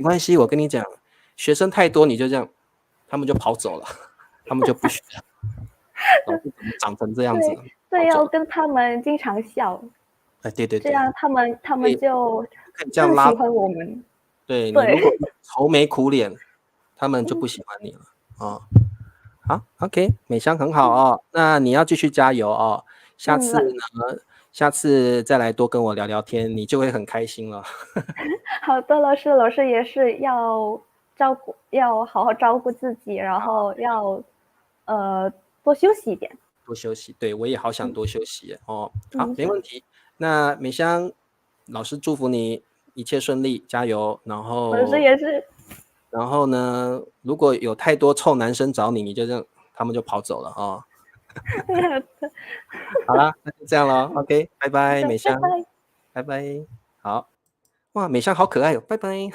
关系，我跟你讲，学生太多你就这样，他们就跑走了，他们就不学了，老师怎么长成这样子？对，要跟他们经常笑，对，这样他们就更喜欢我们。对，你如果愁眉苦脸，他们就不喜欢你了好 ，OK， 美香很好那你要继续加油下次再来多跟我聊聊天，你就会很开心了。好的，老师也是要好好照顾自己，然后要多休息一点。多休息，对，我也好想多休息好，没问题。那美香老师祝福你一切顺利，加油。然后老师也是。然后呢，如果有太多臭男生找你，你就这样，他们就跑走了好啦，那就这样咯 OK， 拜拜，美香，拜拜。好，哇，美香好可爱拜拜。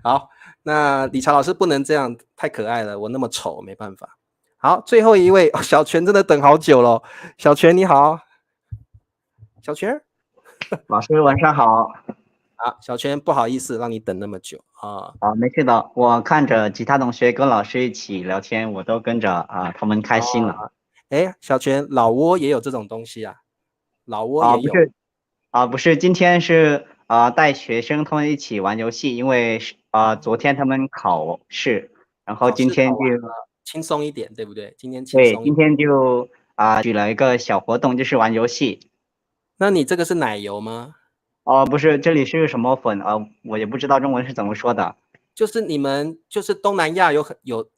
好，那理查老师不能这样，太可爱了，我那么丑，没办法。好，最后一位小泉真的等好久了，小泉你好，小泉。老师晚上好。小泉不好意思让你等那么久没事的，我看着其他同学跟老师一起聊天，我都跟着他们开心了。小泉，老挝也有这种东西啊？老挝也有？不是，今天是带学生他们一起玩游戏，因为昨天他们考试，然后今天就轻松一点，对不对？今天就举了一个小活动，就是玩游戏。那你这个是奶油吗？不是，这里是什么粉我也不知道中文是怎么说的。就是你们就是东南亚有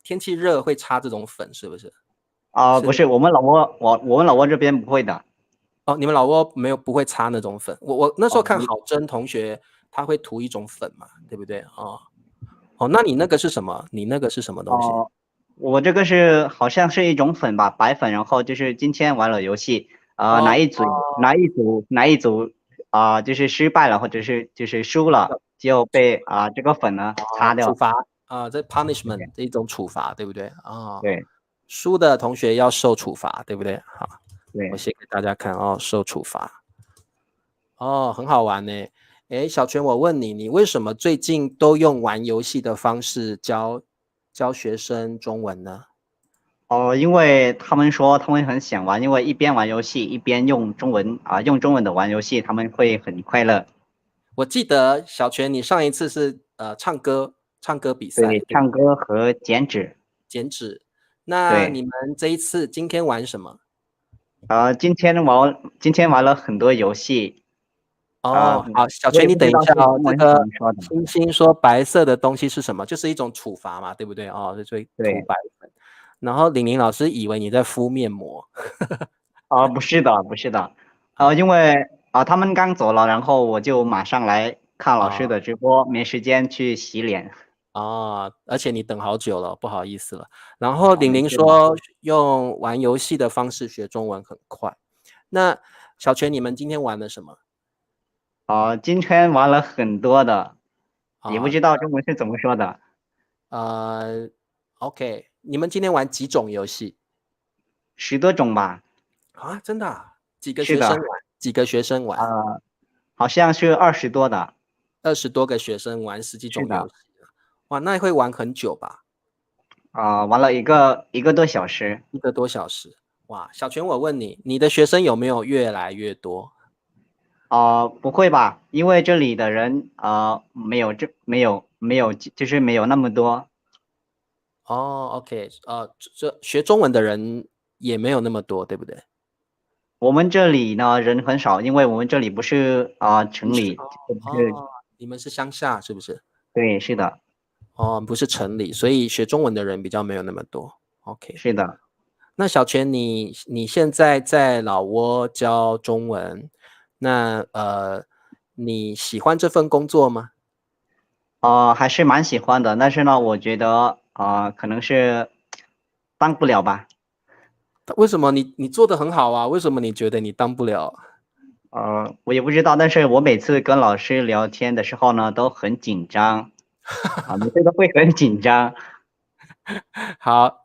天气热会擦这种粉，是不是？不是，我们老挝这边不会的。你们老挝不会擦那种粉。我那时候看郝真同学他会涂一种粉嘛，对不对？那你那个是什么？你那个是什么东西？我这个是好像是一种粉吧，白粉。然后就是今天玩了游戏哪一组就是失败了，或者是就是输了，就被这个粉呢擦掉。处罚这 punishment 这一种处罚，对不对？对，输的同学要受处罚，对不对？好，对，我写给大家看受处罚。很好玩呢。小泉，我问你，你为什么最近都用玩游戏的方式教学生中文呢？因为他们说他们很想玩，因为一边玩游戏一边用中文的玩游戏，他们会很快乐。我记得小泉，你上一次是唱歌比赛，对，唱歌和剪纸。那你们今天玩什么？今天玩了很多游戏。哦，好，小我也泉，你不知道是等一下哦。中文是怎这个么说的。星星说白色的东西是什么？就是一种处罚嘛，对不对？哦，所以涂对，白粉。然后玲玲老师以为你在敷面膜。不是的，不是的，好因为他们刚走了，然后我就马上来看老师的直播，没时间去洗脸。而且你等好久了，不好意思了。然后玲玲没事的。说用玩游戏的方式学中文很快。那小泉，你们今天玩了什么？今天玩了很多的，也不啊知道中文是怎么说的。OK，你们今天玩几种游戏10多种吧。啊？真的啊？几个是的。学生玩？几个学生玩？好像是20多的。 20多个学生玩10几种是的。游戏。哇，那会玩很久吧玩了一个多小时。？1个多小时。哇，小泉，我问你，你的学生有没有越来越多？不会吧？因为这里的人没有就是没有那么多。OK，这学中文的人也没有那么多，对不对？我们这里呢人很少，因为我们这里不是城里，你们是乡下是不是？对，是的。不是城里，所以学中文的人比较没有那么多。OK，是的。那小泉，你现在在老挝教中文，那你喜欢这份工作吗？还是蛮喜欢的，但是呢，我觉得可能是当不了吧。为什么你做的很好啊？为什么你觉得你当不了？我也不知道，但是我每次跟老师聊天的时候呢，都很紧张。每次都会很紧张。好，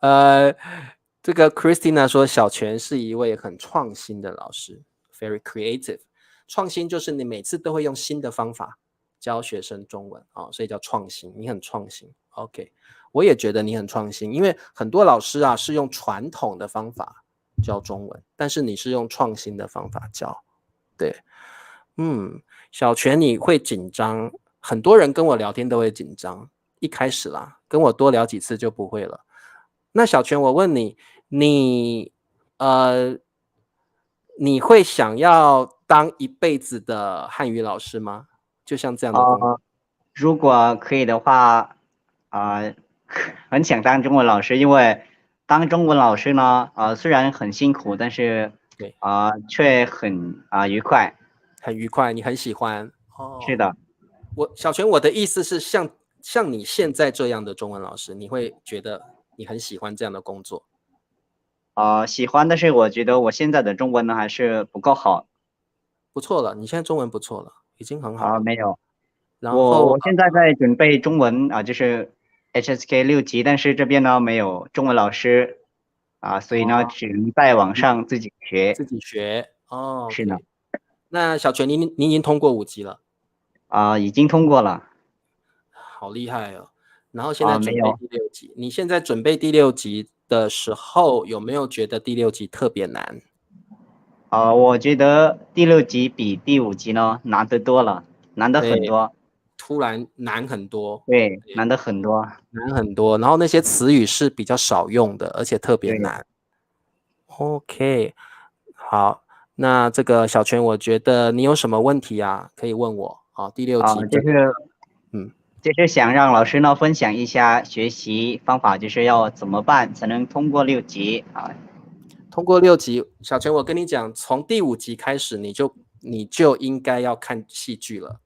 这个 Christina 说小泉是一位很创新的老师 ，very creative。创新就是你每次都会用新的方法教学生中文所以叫创新。你很创新 ，OK， 我也觉得你很创新，因为很多老师是用传统的方法教中文，但是你是用创新的方法教，对，小泉你会紧张，很多人跟我聊天都会紧张，一开始啦，跟我多聊几次就不会了。那小泉，我问你，你会想要当一辈子的汉语老师吗？就像这样的工作？如果可以的话，很想当中文老师，因为当中文老师呢，虽然很辛苦，但是对却很愉快。很愉快，你很喜欢是的。小泉，我的意思是像你现在这样的中文老师，你会觉得你很喜欢这样的工作？喜欢，但是我觉得我现在的中文呢还是不够好。不错了，你现在中文不错了，已经很好了。没有，然后我现在在准备中文就是 HSK 6级，但是这边呢没有中文老师所以呢只能在网上自己学。是的。那小泉，你已经通过5级了？已经通过了。好厉害哦！然后现在准备没有。第6级，你现在准备第6级的时候，有没有觉得第6级特别难？我觉得第6级比第5级呢难得多了，难得很多。突然难很多。对，难得很多。难很多，然后那些词语是比较少用的，而且特别难。OK， 好，那这个小泉，我觉得你有什么问题啊？可以问我。第6级就是想让老师呢分享一下学习方法，就是要怎么办才能通过6级通过6级，小泉，我跟你讲，从第5级开始，你就应该要看戏剧了。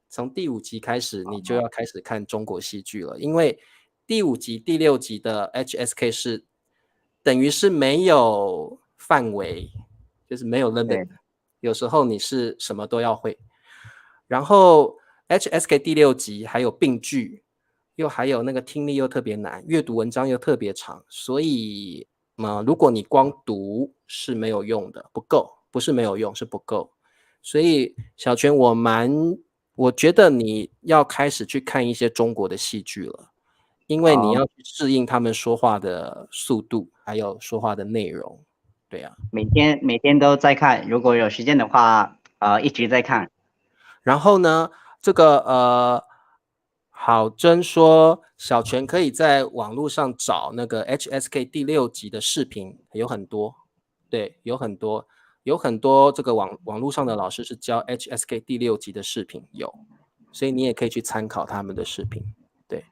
从第5级开始，你就要开始看中国戏剧了，因为第5级、第6级的 HSK 是等于是没有范围，就是没有 limit， 有时候你是什么都要会。然后 HSK 第6级还有并句，又还有那个听力又特别难，阅读文章又特别长，所以如果你光读是没有用的，不够，不是没有用，是不够。所以小泉，我觉得你要开始去看一些中国的戏剧了，因为你要去适应他们说话的速度，还有说话的内容。对啊，每天都在看，如果有时间的话，一直在看。然后呢，这个郝真说，小泉可以在网络上找那个 HSK 第6级的视频，有很多，对，有很多。有很多这个网络上的老师是教 HSK 第6级的视频有，所以你也可以去参考他们的视频。对，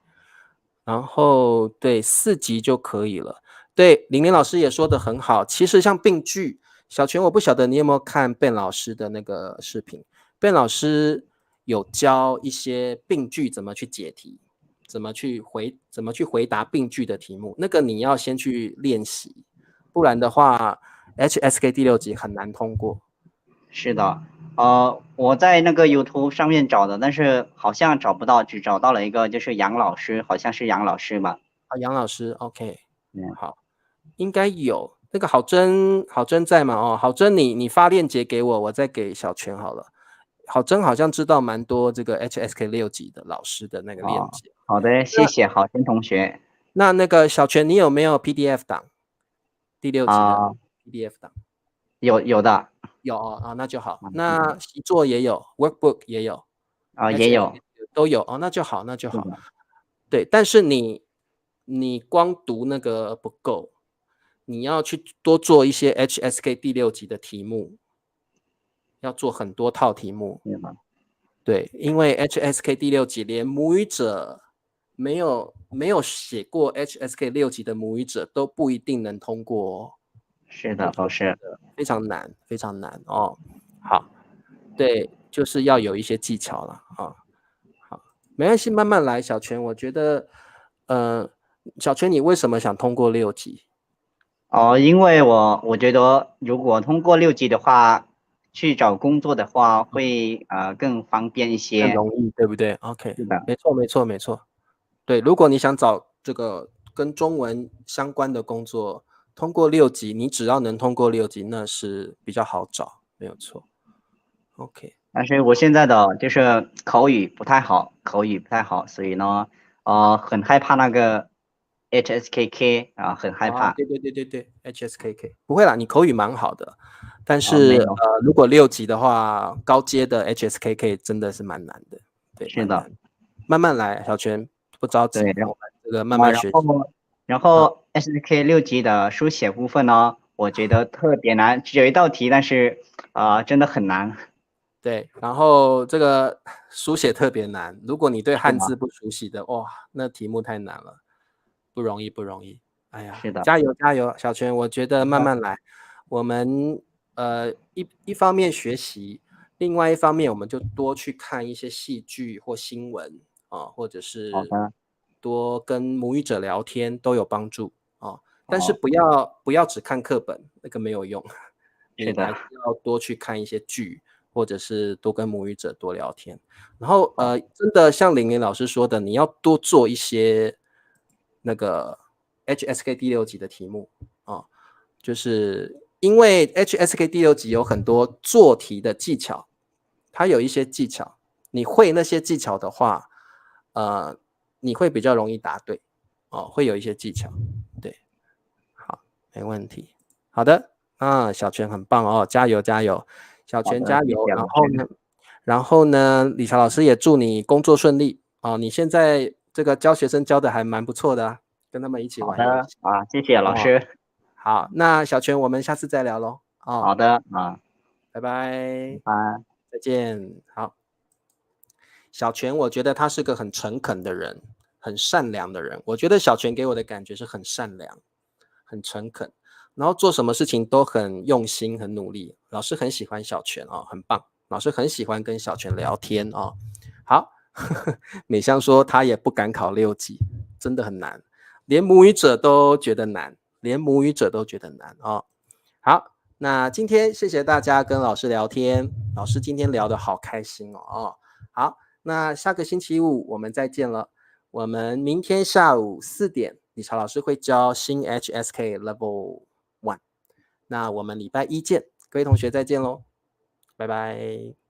然后对4级就可以了。对，玲玲老师也说的很好，其实像病句，小泉我不晓得你有没有看 Ben 老师的那个视频， Ben 老师有教一些病句怎么去解题，怎么去回答病句的题目，那个你要先去练习，不然的话 HSK 第6级很难通过。是的，我在那个 YouTube 上面找的，但是好像找不到，只找到了一个就是杨老师，好像是杨老师吧。杨老师 OK， 嗯，好，应该有。那个郝真在吗？郝真你发链接给我，我再给小泉好了。郝真好像知道蛮多这个 HSK 6级的老师的那个链接。好的，谢谢郝真同学。那个小泉你有没有 PDF 档？第6级的 PDF 档？有的。有那就好。那习作也有 ，Workbook 也有。也有。都有那就好。对，但是你光读那个不够，你要去多做一些 HSK 第6级的题目，要做很多套题目。对，因为 HSK 第6级连母语者没有写过 HSK 6级的母语者都不一定能通过哦。是的，老师，非常难哦。好，对，就是要有一些技巧了啊。好，没关系，慢慢来。小泉，我觉得，小泉，你为什么想通过6级？因为我觉得如果通过6级的话，去找工作的话会更方便一些，更容易，对不对 ？OK， 是的，没错。对，如果你想找这个跟中文相关的工作，通过6级，你只要能通过6级，那是比较好找，没有错。OK， 但是我现在的就是口语不太好，所以呢，很害怕那个 HSKK 很害怕。对 HSKK 不会啦，你口语蛮好的，但是如果6级的话，高阶的 HSKK 真的是蛮难的。对，是的，慢慢来，小泉不着急，对，这个慢慢学习。然后 HSK 6级的书写部分呢，我觉得特别难，只有一道题，但是真的很难。对，然后这个书写特别难，如果你对汉字不熟悉的，哇，那题目太难了，不容易。哎呀，是的，加油，小泉，我觉得慢慢来。我们一方面学习，另外一方面我们就多去看一些戏剧或新闻啊，或者是多跟母语者聊天都有帮助啊。但是不要只看课本，那个没有用。是的，还是要多去看一些剧，或者是多跟母语者多聊天。然后真的像玲玲老师说的，你要多做一些那个 HSK 第6级的题目啊，就是因为 HSK 第6级有很多做题的技巧，它有一些技巧，你会那些技巧的话，你会比较容易答对哦，会有一些技巧。对，好，没问题。好的。小泉很棒哦，加油，小泉加油。然后呢，理查老师也祝你工作顺利哦。你现在这个教学生教的还蛮不错的，跟他们一起玩游戏。谢谢老师。好，那小泉我们下次再聊咯。好的拜拜。再见。好，小泉我觉得他是个很诚恳的人，很善良的人。我觉得小泉给我的感觉是很善良，很诚恳。然后做什么事情都很用心，很努力。老师很喜欢小泉哦，很棒。老师很喜欢跟小泉聊天哦。好，美香说他也不敢考6级，真的很难，连母语者都觉得难哦。好，那今天谢谢大家跟老师聊天，老师今天聊得好开心哦。好，那下个星期五我们再见了。我们明天下午4点，理查老师会教新 HSK Level 1。那我们礼拜1见，各位同学再见咯，拜拜。